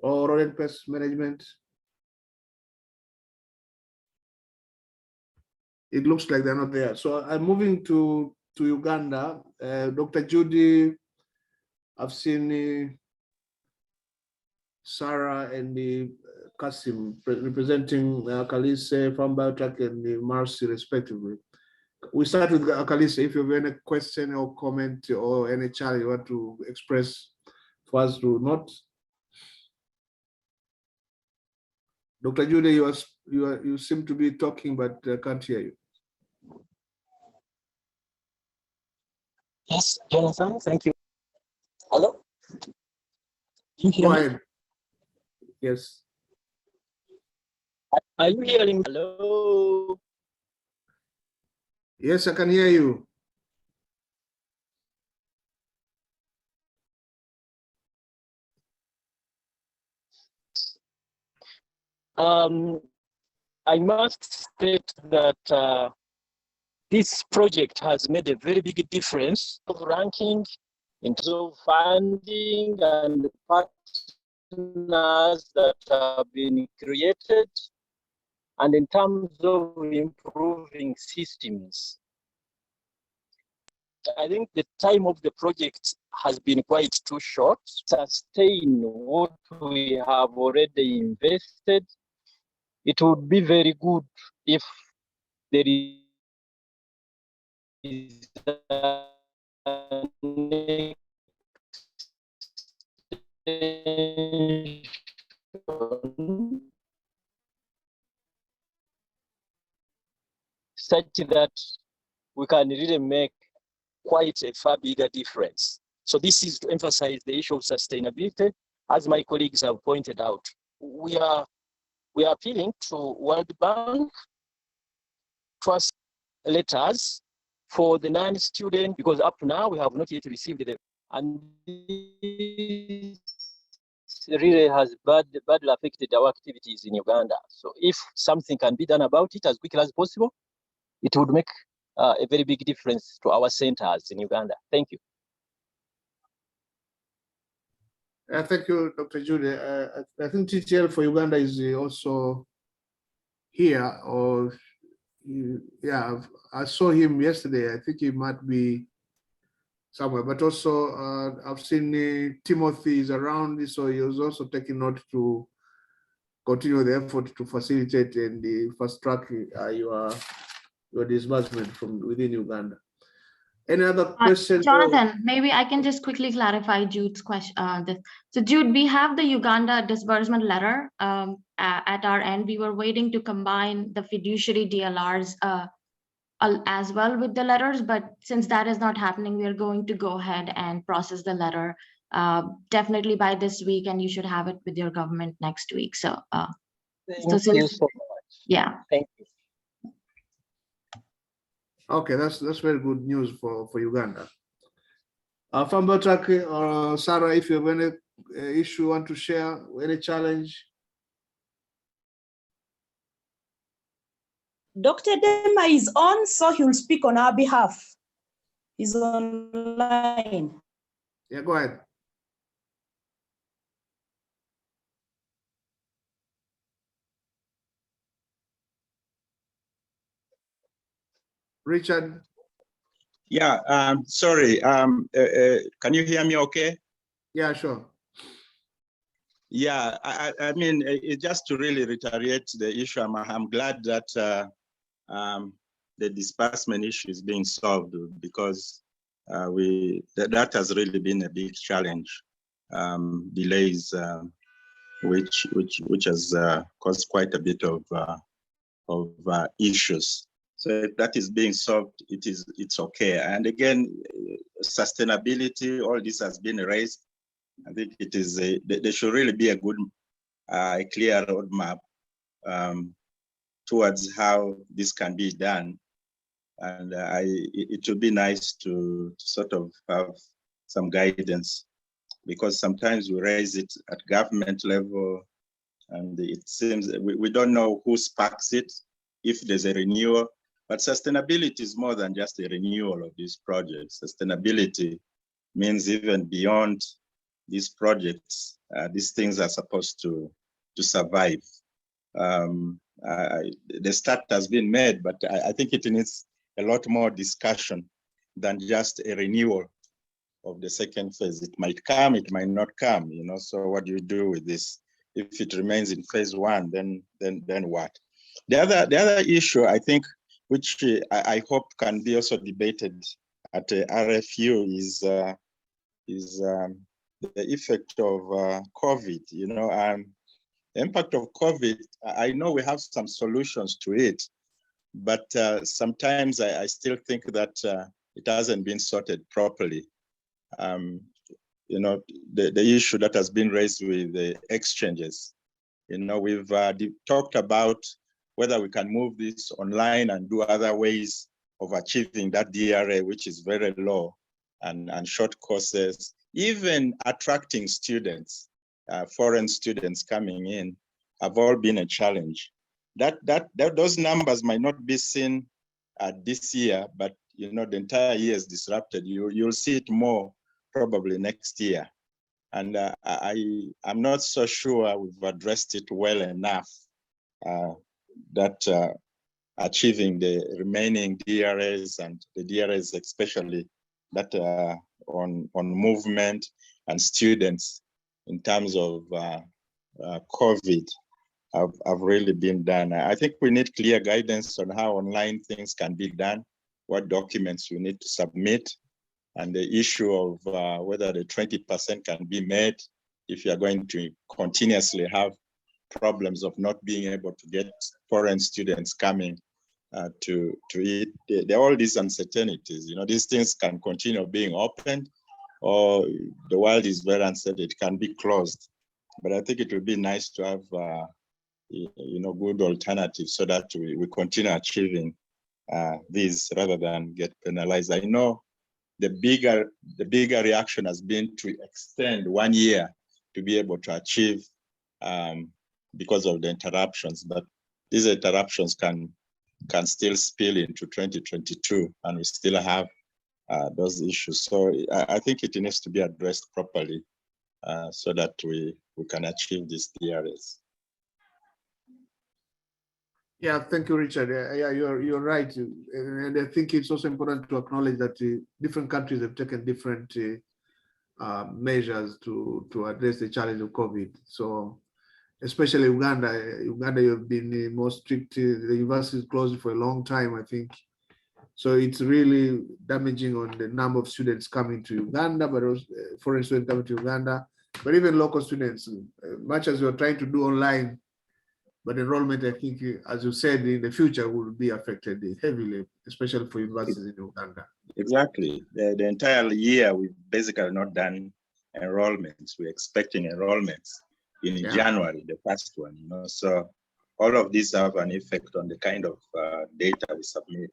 Speaker 1: Or Royal Pest Management? It looks like they're not there. So I'm moving to Uganda. Dr. Judy, I've seen Sarah and Kasim representing Kalise, Farm Biotech, and Marcy, respectively. We start with Kalise. If you have any question or comment or any challenge you want to express for us to note. Dr. Judy, you seem to be talking, but I can't hear you.
Speaker 16: Yes, Jonathan, thank you. Hello? You hear
Speaker 1: Go
Speaker 16: me?
Speaker 1: ahead. Yes.
Speaker 16: Are you hearing me? Hello?
Speaker 1: Yes, I can hear you.
Speaker 16: I must state that this project has made a very big difference of ranking in terms of funding and partners that have been created, and in terms of improving systems. I think the time of the project has been quite too short to sustain what we have already invested. It would be very good if there is such that we can really make quite a far bigger difference. So this is to emphasize the issue of sustainability. As my colleagues have pointed out, we are appealing to World Bank trust letters for the non-student, because up to now we have not yet received them. And this really has badly affected our activities in Uganda. So if something can be done about it as quickly as possible, it would make a very big difference to our centers in Uganda. Thank you.
Speaker 1: Thank you, Dr. Judy. I think TTL for Uganda is also here, or yeah, I saw him yesterday. I think he might be somewhere, but also I've seen Timothy is around, so he was also taking note to continue the effort to facilitate and fast track your disbursement from within Uganda. Any other questions?
Speaker 7: Jonathan, maybe I can just quickly clarify Jude's question. So Jude, we have the Uganda disbursement letter at our end. We were waiting to combine the fiduciary DLRs as well with the letters, but since that is not happening, we are going to go ahead and process the letter definitely by this week, and you should have it with your government next week. So,
Speaker 16: Thank you so much.
Speaker 7: Yeah.
Speaker 16: Thank you.
Speaker 1: Okay, that's very good news for Uganda. Fambataki or Sarah, if you have any issue you want to share, any challenge?
Speaker 17: Dr. Dema is on, so he'll speak on our behalf. He's online.
Speaker 1: Yeah, go ahead. Richard?
Speaker 18: Yeah, sorry. Can you hear me okay?
Speaker 1: Yeah, sure.
Speaker 18: Yeah, I mean, it's just to really reiterate the issue. I'm glad that the disbursement issue is being solved, because that has really been a big challenge. Delays, which has caused quite a bit of issues. So if that is being solved, it's okay. And again, sustainability, all this has been raised. I think it is there should really be a good, clear roadmap towards how this can be done. And it would be nice to sort of have some guidance, because sometimes we raise it at government level, and it seems we don't know who sparks it, if there's a renewal. But sustainability is more than just a renewal of these projects. Sustainability means even beyond these projects, these things are supposed to survive. The start has been made, but I think it needs a lot more discussion than just a renewal of the second phase. It might come, it might not come, you know. So what do you do with this? If it remains in phase one, then what? The other issue, I think, which I hope can be also debated at RFU, is the effect of COVID. You know, the impact of COVID. I know we have some solutions to it, but sometimes I still think that it hasn't been sorted properly. You know, the issue that has been raised with the exchanges. You know, we've talked about whether we can move this online and do other ways of achieving that DRA, which is very low, and short courses, even attracting students, foreign students coming in, have all been a challenge. Those numbers might not be seen this year, but you know, the entire year is disrupted. You'll see it more probably next year. And I'm not so sure we've addressed it well enough, that achieving the remaining DRAs, and the DRAs especially that on movement and students in terms of COVID have really been done. I think we need clear guidance on how online things can be done, what documents we need to submit, and the issue of whether the 20% can be met if you're going to continuously have problems of not being able to get foreign students coming to it. There are all these uncertainties. You know, these things can continue being opened, or the world is very uncertain, it can be closed. But I think it would be nice to have you know, good alternatives so that we continue achieving these rather than get penalized. I know the bigger reaction has been to extend 1 year to be able to achieve because of the interruptions, but these interruptions can still spill into 2022, and we still have those issues. So I think it needs to be addressed properly so that we can achieve these DRS.
Speaker 1: Yeah, thank you, Richard. Yeah, you're right, and I think it's also important to acknowledge that different countries have taken different measures to address the challenge of COVID. So, especially Uganda, you've been more strict. The university is closed for a long time, I think. So it's really damaging on the number of students coming to Uganda, but also foreign students coming to Uganda, but even local students. Much as we're trying to do online, but enrollment, I think, as you said, in the future will be affected heavily, especially for universities in Uganda.
Speaker 18: Exactly. The entire year, we've basically not done enrollments. We're expecting enrollments in January, the first one, you know. So all of these have an effect on the kind of data we submit.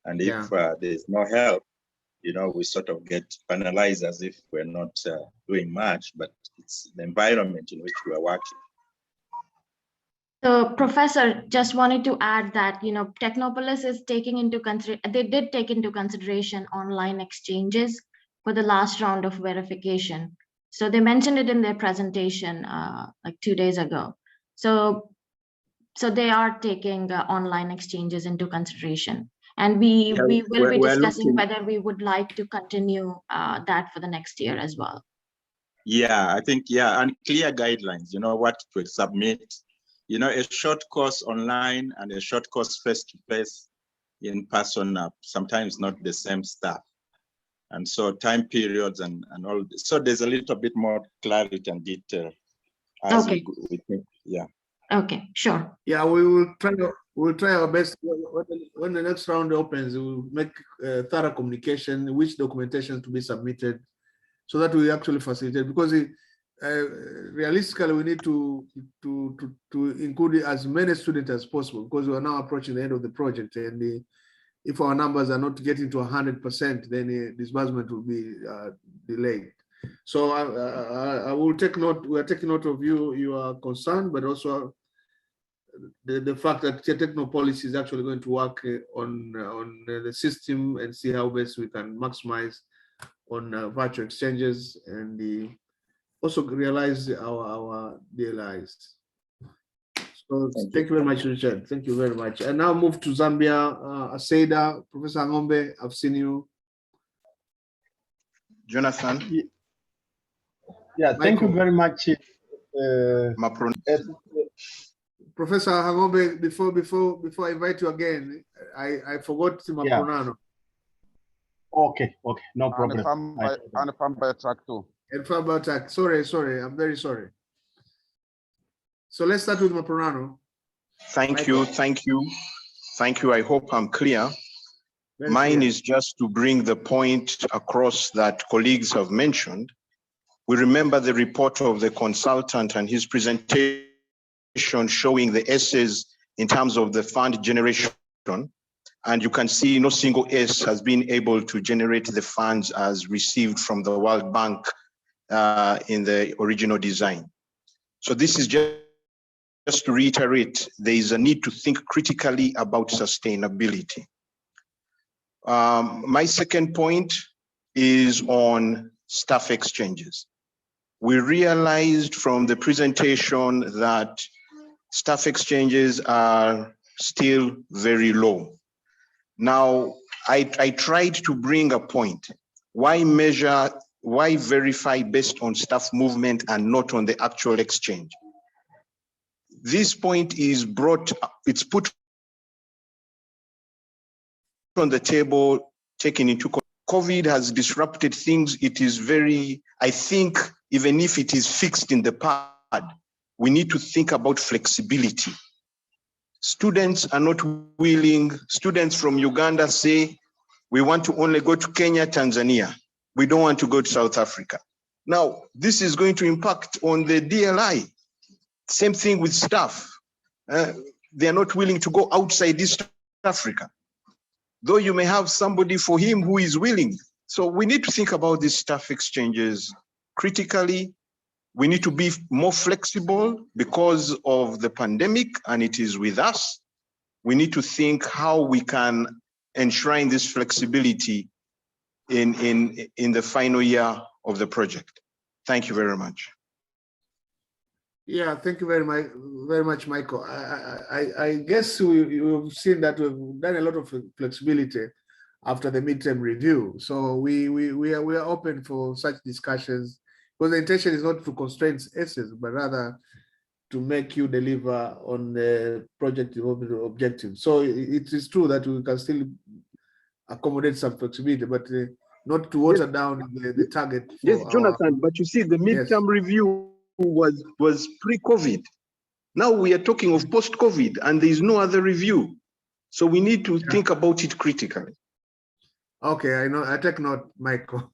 Speaker 18: And if there's no help, we sort of get penalized as if we're not doing much, but it's the environment in which we are working.
Speaker 7: So, Professor, just wanted to add that, Technopolis is taking into they did take into consideration online exchanges for the last round of verification. So they mentioned it in their presentation like 2 days ago. So they are taking online exchanges into consideration. And we will be discussing whether we would like to continue that for the next year as well.
Speaker 18: Yeah, I think, and clear guidelines, what to submit. A short course online and a short course face-to-face in person are sometimes not the same stuff. And so time periods and all this. So there's a little bit more clarity and detail as we think. Yeah.
Speaker 7: Okay, sure.
Speaker 1: Yeah, we'll try our best. When the next round opens, we'll make thorough communication, which documentation to be submitted, so that we actually facilitate, because realistically we need to include as many students as possible, because we are now approaching the end of the project, and if our numbers are not getting to 100%, then disbursement will be delayed. So I will take note. We are taking note of your concern, but also the fact that Technopolis is actually going to work on the system and see how best we can maximize on virtual exchanges, and also realize our DLIs. So thank you very much, Richard. Thank you very much. And now move to Zambia. Aseida, Professor Ngombe, I've seen you.
Speaker 18: Jonathan.
Speaker 19: Yeah, thank you very much.
Speaker 1: Professor Ngombe, before I invite you again, I forgot Mapronano.
Speaker 19: Okay, no problem.
Speaker 20: And farm by track too.
Speaker 1: And farm by track. Sorry, I'm very sorry. So let's start with Mapronano.
Speaker 21: Thank you. I hope I'm clear. Mine is just to bring the point across that colleagues have mentioned. We remember the report of the consultant and his presentation showing the S's in terms of the fund generation. And you can see no single S has been able to generate the funds as received from the World Bank in the original design. So this is just to reiterate, there is a need to think critically about sustainability. My second point is on staff exchanges. We realized from the presentation that staff exchanges are still very low. Now, I tried to bring a point. Why verify based on staff movement and not on the actual exchange? This point is it's put on the table, taken into COVID has disrupted things. It is I think, even if it is fixed in the pad, we need to think about flexibility. Students are not willing. Students from Uganda say, we want to only go to Kenya, Tanzania. We don't want to go to South Africa. Now, this is going to impact on the DLI. Same thing with staff. They are not willing to go outside East Africa, though you may have somebody for him who is willing. So we need to think about these staff exchanges critically. We need to be more flexible because of the pandemic, and it is with us. We need to think how we can enshrine this flexibility in the final year of the project. Thank you very much.
Speaker 1: Yeah, thank you very much, Michael. I guess we've seen that we've done a lot of flexibility after the midterm review. So we are open for such discussions, because the intention is not to constrain S's, but rather to make you deliver on the project development objectives. So it is true that we can still accommodate some flexibility, but not to water down the target.
Speaker 21: Yes, Jonathan, but you see the midterm review was pre-COVID. Now we are talking of post-COVID, and there is no other review. So we need to think about it critically.
Speaker 1: Okay, I know. I take note, Michael.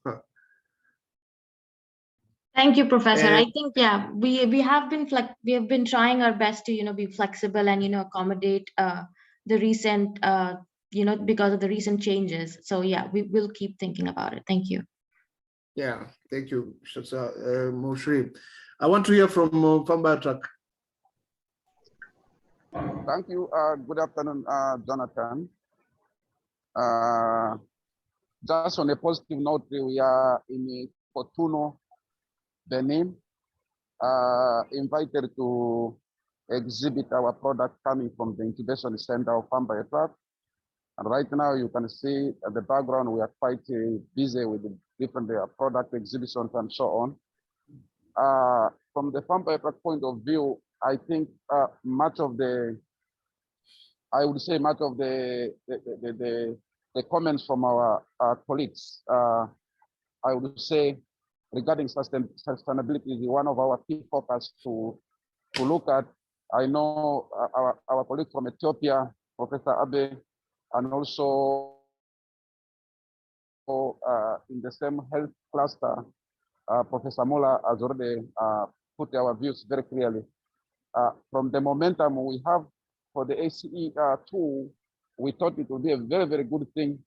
Speaker 7: Thank you, Professor. I think we have been trying our best to be flexible and accommodate the recent because of the recent changes. So yeah, we will keep thinking about it. Thank you.
Speaker 1: Yeah, thank you, Moshri. I want to hear from Fambatrack.
Speaker 20: Thank you. Good afternoon, Jonathan. Just on a positive note, we are in Cotonou, Benin, invited to exhibit our product coming from the incubation center of Fambatrack. And right now you can see at the background, we are quite busy with the different product exhibitions and so on. From the Fambatrack point of view, I think much of the comments from our colleagues, I would say regarding sustainability is one of our key focus to look at. I know our colleague from Ethiopia, Professor Abe, and also in the same health cluster, Professor Mola has already put our views very clearly. From the momentum we have for the ACE tool, we thought it would be a very, very good thing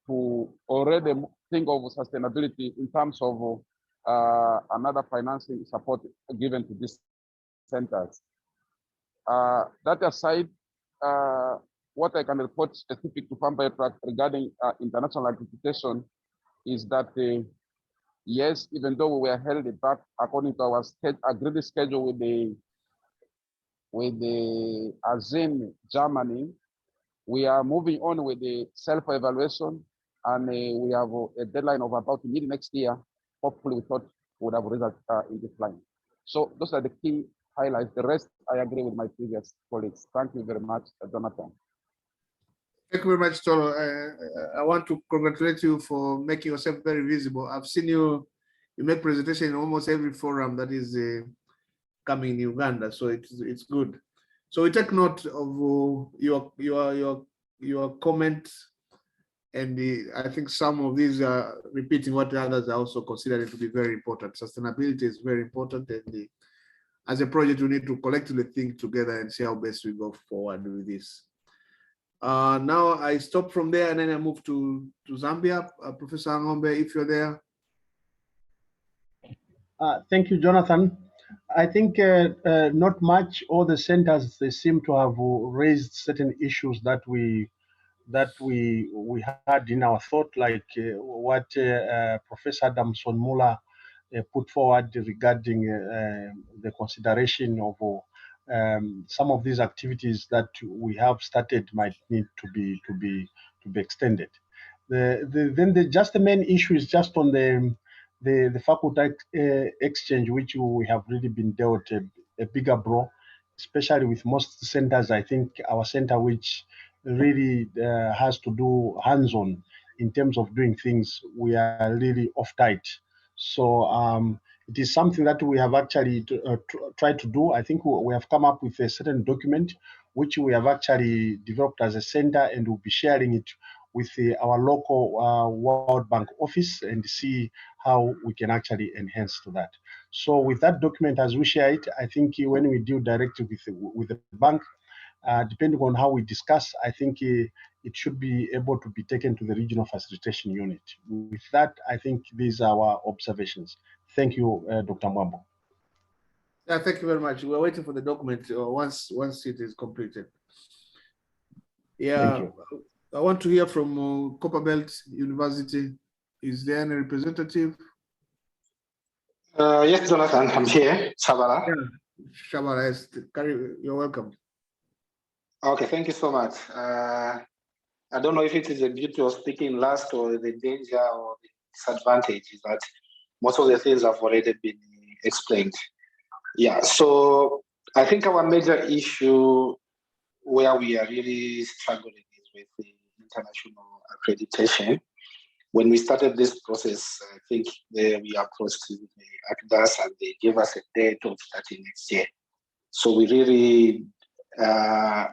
Speaker 20: to already think of sustainability in terms of another financing support given to these centers. That aside, what I can report specific to Fambatrack regarding international accreditation is that yes, even though we were held back according to our agreed schedule with the ASEAN Germany, we are moving on with the self-evaluation, and we have a deadline of about mid next year. Hopefully, we thought we would have results in this line. So those are the key highlights. The rest, I agree with my previous colleagues. Thank you very much, Jonathan.
Speaker 1: Thank you very much, Tolo. I want to congratulate you for making yourself very visible. I've seen you make presentation in almost every forum that is coming in Uganda, so it's good. So we take note of your comment, and I think some of these are repeating what the others are also considering to be very important. Sustainability is very important, and as a project, we need to collectively think together and see how best we go forward with this. Now I stop from there and then I move to Zambia. Professor Angombe, if you're there.
Speaker 19: Thank you, Jonathan. I think not much. All the centers, they seem to have raised certain issues that we had in our thought, like what Professor Adamson Muller put forward regarding the consideration of some of these activities that we have started might need to be extended. Just the main issue is just on the faculty exchange, which we have really been dealt a bigger blow, especially with most centers. I think our center, which really has to do hands-on in terms of doing things, we are really off tight. So it is something that we have actually tried to do. I think we have come up with a certain document which we have actually developed as a center, and we'll be sharing it with our local World Bank office and see how we can actually enhance to that. So with that document, as we share it, I think when we deal directly with the bank, depending on how we discuss, I think it should be able to be taken to the regional facilitation unit. With that, I think these are our observations. Thank you, Dr. Mwambo.
Speaker 1: Yeah, thank you very much. We're waiting for the document once it is completed. Yeah, I want to hear from Copperbelt University. Is there any representative?
Speaker 2: Yes, Jonathan, I'm here. Shabala.
Speaker 1: Yeah, Shabala, yes. You're welcome.
Speaker 2: Okay, thank you so much. I don't know if it is the beauty of speaking last or the danger or the disadvantage is that most of the things have already been explained. Yeah, so I think our major issue where we are really struggling is with the international accreditation. When we started this process, I think we approached the ACDAS and they gave us a date of starting next year. So we really are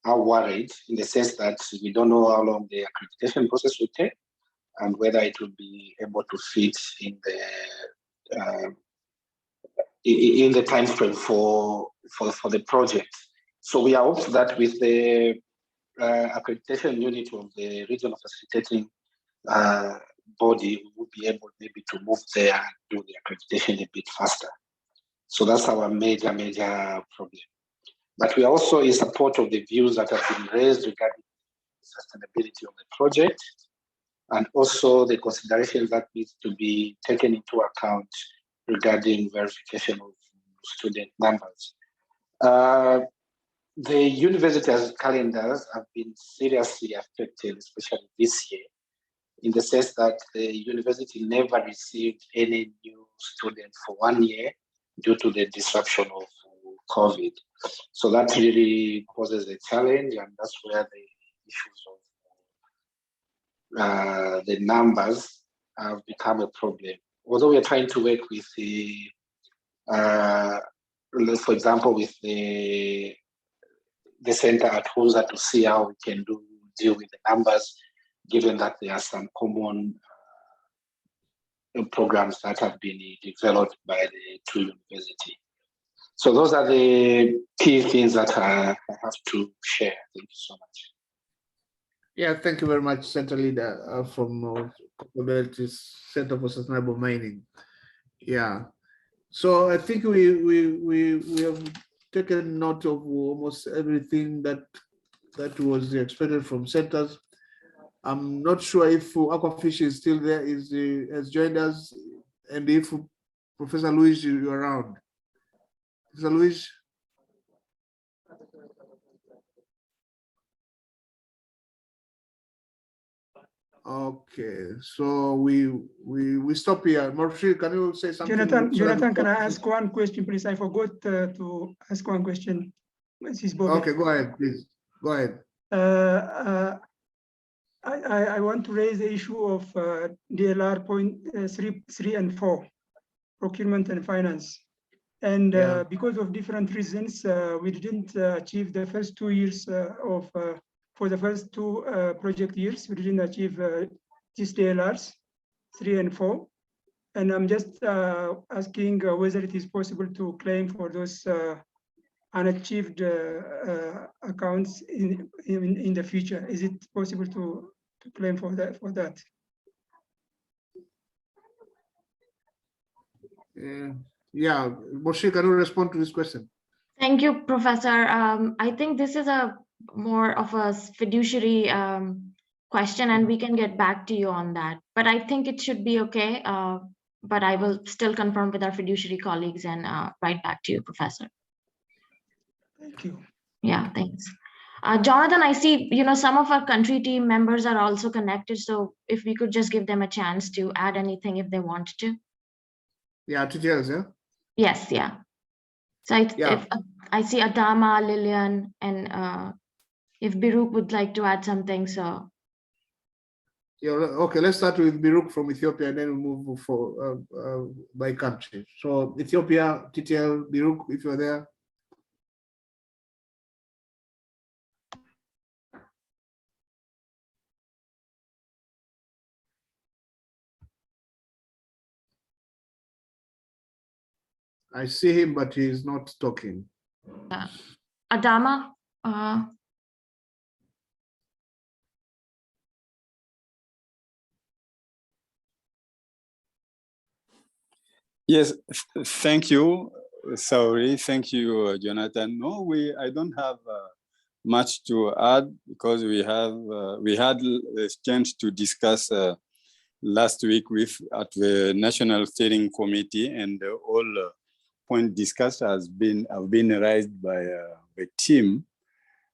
Speaker 2: worried in the sense that we don't know how long the accreditation process will take and whether it will be able to fit in the time frame for the project. So we are hopeful that with the accreditation unit of the regional facilitating body will be able maybe to move there and do the accreditation a bit faster. So that's our major problem. But we are also in support of the views that have been raised regarding sustainability of the project, and also the considerations that needs to be taken into account regarding verification of student numbers. The university's calendars have been seriously affected, especially this year, in the sense that the university never received any new students for 1 year due to the disruption of COVID. So that really poses a challenge, and that's where the issues of the numbers have become a problem. Although we are trying to work with the, for example, with the center at HUSA to see how we can deal with the numbers, given that there are some common programs that have been developed by the two universities. So those are the key things that I have to share. Thank you so much.
Speaker 1: Yeah, thank you very much, Center Leader from Commercialization Center for Sustainable Mining. Yeah, so I think we have taken note of almost everything that was expected from centers. I'm not sure if Aquafish is still there, has joined us, and if Professor Luis is around. Professor Luis? Okay, so we stop here. Murphy, can you say something?
Speaker 9: Jonathan, can I ask one question, please? I forgot to ask one question.
Speaker 1: Okay, go ahead, please. Go ahead.
Speaker 9: I want to raise the issue of DLR point 3 and 4, procurement and finance. And because of different reasons, we didn't achieve the first 2 years for the first 2 project years, we didn't achieve these DLRs 3 and 4. And I'm just asking whether it is possible to claim for those unachieved accounts in the future. Is it possible to claim for that?
Speaker 1: Yeah, Moshe, can you respond to this question?
Speaker 7: Thank you, Professor. I think this is more of a fiduciary question, and we can get back to you on that. But I think it should be okay. But I will still confirm with our fiduciary colleagues and write back to you, Professor.
Speaker 9: Thank you.
Speaker 7: Yeah, thanks. Jonathan, I see, some of our country team members are also connected. So if we could just give them a chance to add anything if they want to.
Speaker 1: Yeah, details, yeah?
Speaker 7: Yes, yeah. So if I see Adama, Lillian, and if Biruk would like to add something, so.
Speaker 1: Yeah, okay, let's start with Biruk from Ethiopia, and then we move for by country. So Ethiopia, TTL, Biruk, if you're there. I see him, but he's not talking.
Speaker 7: Adama.
Speaker 8: Yes, thank you, Sauri. Thank you, Jonathan. No, I don't have much to add because we had a chance to discuss last week at the National Steering Committee, and all points discussed have been raised by the team,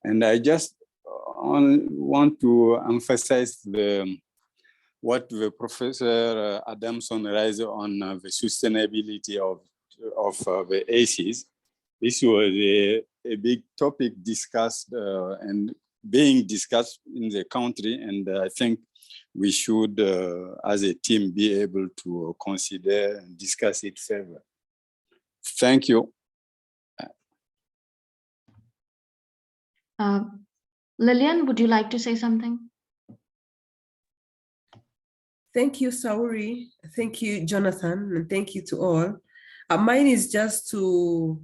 Speaker 8: and I just want to emphasize what the Professor Adamson raised on the sustainability of the ACEs. This was a big topic discussed and being discussed in the country, and I think we should, as a team, be able to consider and discuss it further. Thank you.
Speaker 7: Lillian, would you like to say something?
Speaker 22: Thank you, Sauri. Thank you, Jonathan, and thank you to all. Mine is just to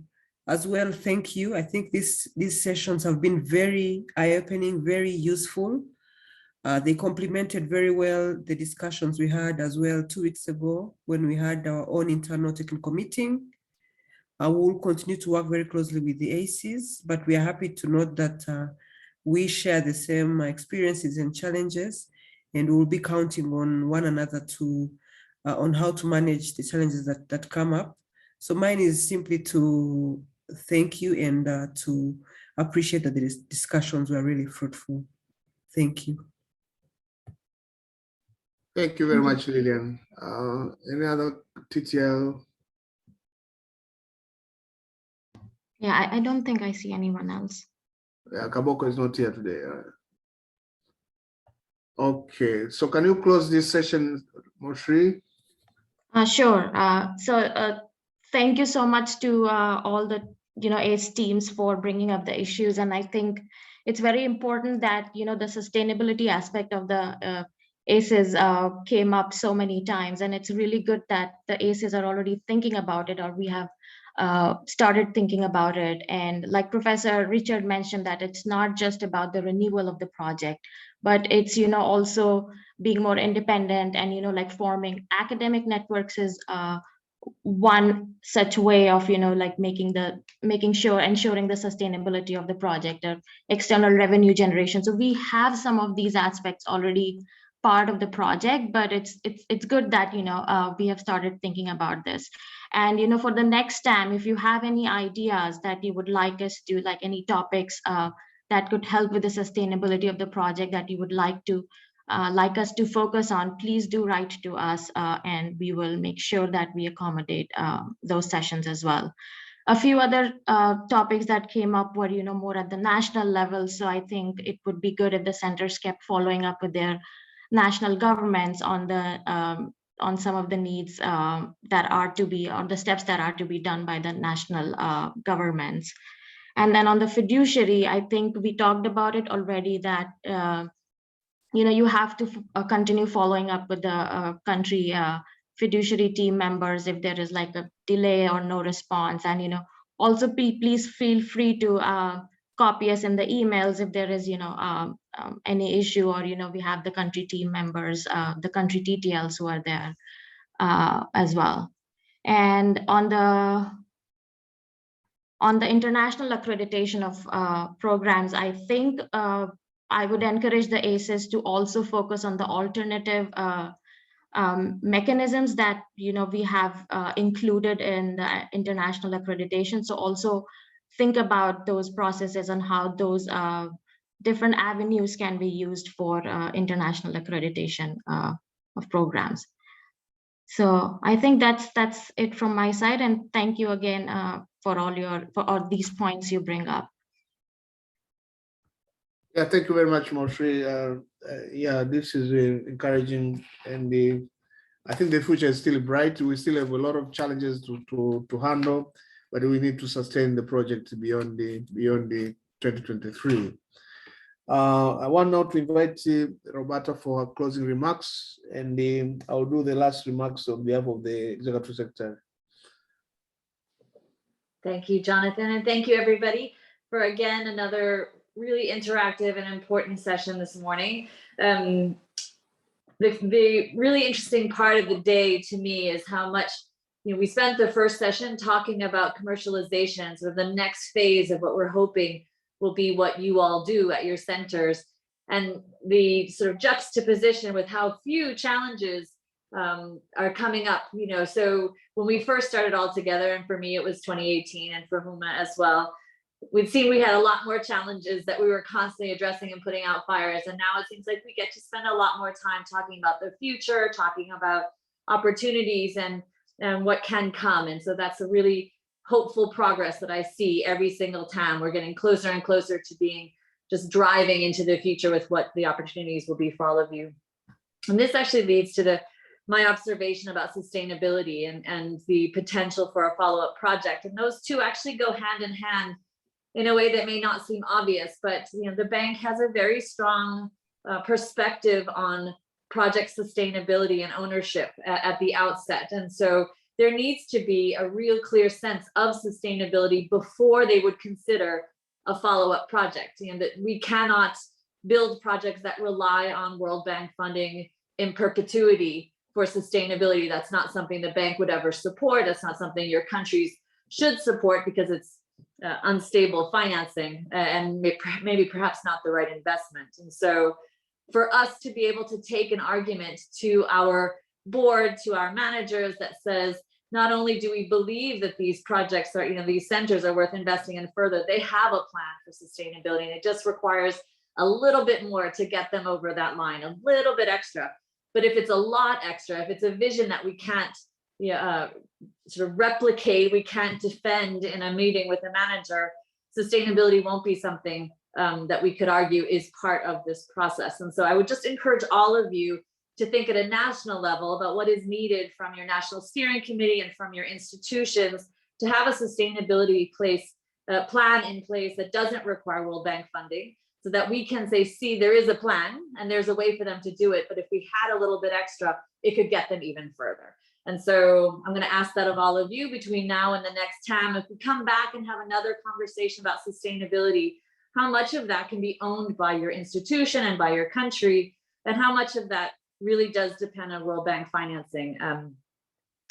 Speaker 22: As well, thank you. I think these sessions have been very eye-opening, very useful. They complemented very well the discussions we had as well 2 weeks ago when we had our own internal technical meeting. I will continue to work very closely with the ACEs, but we are happy to note that we share the same experiences and challenges, and we'll be counting on one another to on how to manage the challenges that come up. So mine is simply to thank you and to appreciate that the discussions were really fruitful. Thank you.
Speaker 1: Thank you very much, Lillian. Any other TTL?
Speaker 7: Yeah, I don't think I see anyone else.
Speaker 1: Yeah, Kaboko is not here today. Okay, so can you close this session, Moshri?
Speaker 7: Sure. Thank you so much to all the ACE teams for bringing up the issues, and I think it's very important that the sustainability aspect of the ACEs came up so many times, and it's really good that the ACEs are already thinking about it, or we have started thinking about it. And like Professor Richard mentioned, that it's not just about the renewal of the project, but it's also being more independent, and like forming academic networks is one such way of ensuring the sustainability of the project, or external revenue generation. So we have some of these aspects already part of the project, but it's good that we have started thinking about this. And for the next TAM, if you have any ideas that you would like us to, like any topics that could help with the sustainability of the project that you would like us to focus on, please do write to us, and we will make sure that we accommodate those sessions as well. A few other topics that came up were more at the national level, so I think it would be good if the centers kept following up with their national governments on some of the needs that are to be, or the steps that are to be done by the national governments. And then on the fiduciary, I think we talked about it already, that you have to continue following up with the country fiduciary team members if there is like a delay or no response. And also please feel free to copy us in the emails if there is any issue, or we have the country team members, the country TTLs who are there as well. And on the international accreditation of programs, I think I would encourage the ACEs to also focus on the alternative mechanisms that we have included in the international accreditation. So also think about those processes and how those different avenues can be used for international accreditation of programs. So I think that's it from my side, and thank you again for all these points you bring up.
Speaker 1: Yeah, thank you very much, Moshri. Yeah, this is encouraging, and I think the future is still bright. We still have a lot of challenges to handle, but we need to sustain the project beyond the 2023. I want now to invite Roberta for her closing remarks, and I'll do the last remarks on behalf of the Executive Secretary.
Speaker 3: Thank you, Jonathan, and thank you everybody for again another really interactive and important session this morning. The really interesting part of the day to me is how much we spent the first session talking about commercialization, so the next phase of what we're hoping will be what you all do at your centers, and the sort of juxtaposition with how few challenges are coming up. So when we first started all together, and for me it was 2018, and for Huma as well, we'd seen we had a lot more challenges that we were constantly addressing and putting out fires, and now it seems like we get to spend a lot more time talking about the future, talking about opportunities and what can come. And so that's a really hopeful progress that I see every single time. We're getting closer and closer to being just driving into the future with what the opportunities will be for all of you. And this actually leads to my observation about sustainability and the potential for a follow-up project. And those two actually go hand in hand in a way that may not seem obvious, but the bank has a very strong perspective on project sustainability and ownership at the outset. And so there needs to be a real clear sense of sustainability before they would consider a follow-up project. You know, that we cannot build projects that rely on World Bank funding in perpetuity for sustainability. That's not something the bank would ever support. That's not something your countries should support because it's unstable financing and maybe perhaps not the right investment. And so for us to be able to take an argument to our board, to our managers that says, not only do we believe that these projects are, you know, these centers are worth investing in further, they have a plan for sustainability, and it just requires a little bit more to get them over that line, a little bit extra. But if it's a lot extra, if it's a vision that we can't sort of replicate, we can't defend in a meeting with a manager, sustainability won't be something that we could argue is part of this process. And so I would just encourage all of you to think at a national level about what is needed from your national steering committee and from your institutions to have a sustainability plan in place that doesn't require World Bank funding, so that we can say, see, there is a plan and there's a way for them to do it. But if we had a little bit extra, it could get them even further. And so I'm going to ask that of all of you between now and the next TAM, if we come back and have another conversation about sustainability, how much of that can be owned by your institution and by your country, and how much of that really does depend on World Bank financing.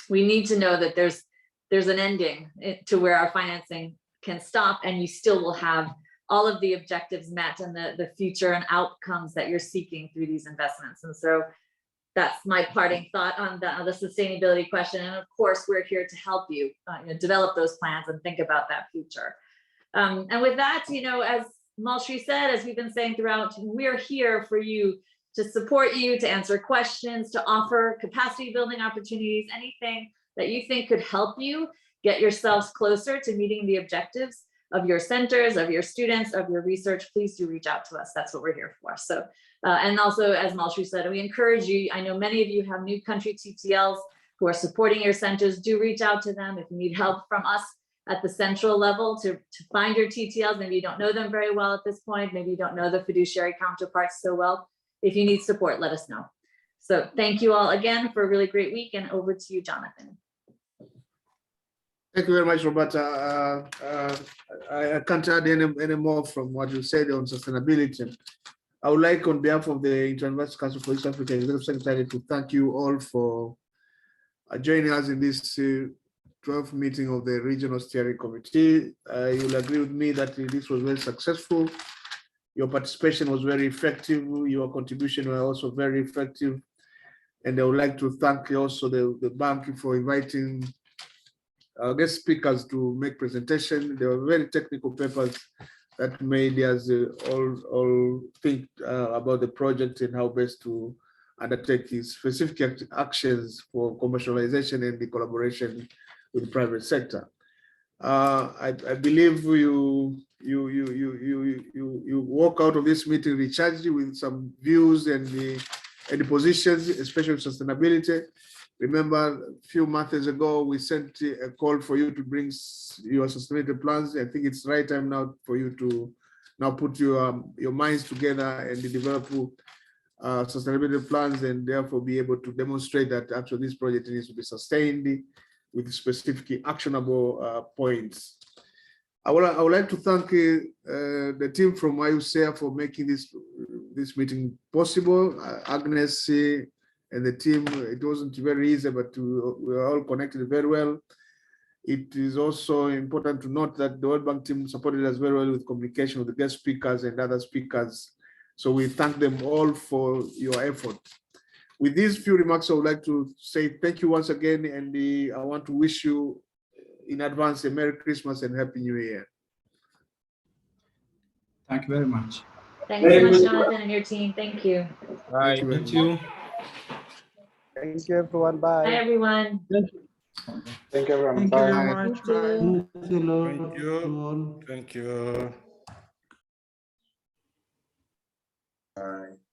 Speaker 3: We need to know that there's an ending to where our financing can stop, and you still will have all of the objectives met and the future and outcomes that you're seeking through these investments. And so that's my parting thought on the sustainability question. And of course, we're here to help you, develop those plans and think about that future. And with that, as Malshri said, as we've been saying throughout, we're here for you, to support you, to answer questions, to offer capacity building opportunities, anything that you think could help you get yourselves closer to meeting the objectives of your centers, of your students, of your research. Please do reach out to us. That's what we're here for. So, and also, as Malshri said, we encourage you. I know many of you have new country TTLs who are supporting your centers. Do reach out to them if you need help from us at the central level to find your TTLs. Maybe you don't know them very well at this point. Maybe you don't know the fiduciary counterparts so well. If you need support, let us know. So thank you all again for a really great week, and over to you, Jonathan.
Speaker 1: Thank you very much, Roberta. I can't add any more from what you said on sustainability. I would like, on behalf of the Inter-University Council for East Africa Executive Secretary, to thank you all for joining us in this 12th meeting of the Regional Steering Committee. You'll agree with me that this was very successful. Your participation was very effective. Your contribution were also very effective. And I would like to thank also the bank for inviting our guest speakers to make presentation. They were very technical papers that made us all think about the project and how best to undertake these specific actions for commercialization and the collaboration with the private sector. I believe you walk out of this meeting recharged with some views and the positions, especially sustainability. Remember, a few months ago, we sent a call for you to bring your sustainability plans. I think it's the right time now for you to now put your minds together and develop sustainability plans, and therefore be able to demonstrate that actually this project needs to be sustained with specific actionable points. I would like to thank the team from IUCEA for making this meeting possible. Agnes and the team, it wasn't very easy, but we were all connected very well. It is also important to note that the World Bank team supported us very well with communication with the guest speakers and other speakers. So we thank them all for your effort. With these few remarks, I would like to say thank you once again, and I want to wish you in advance a Merry Christmas and Happy New Year.
Speaker 4: Thank you very much.
Speaker 3: Thanks so much, Jonathan and your team. Thank you.
Speaker 4: Bye.
Speaker 1: Thank you.
Speaker 6: Thank you, everyone. Bye.
Speaker 3: Bye, everyone.
Speaker 2: Thank you, everyone.
Speaker 9: Thank you very much. Bye.
Speaker 12: Thank you.
Speaker 23: Thank you.
Speaker 12: Bye.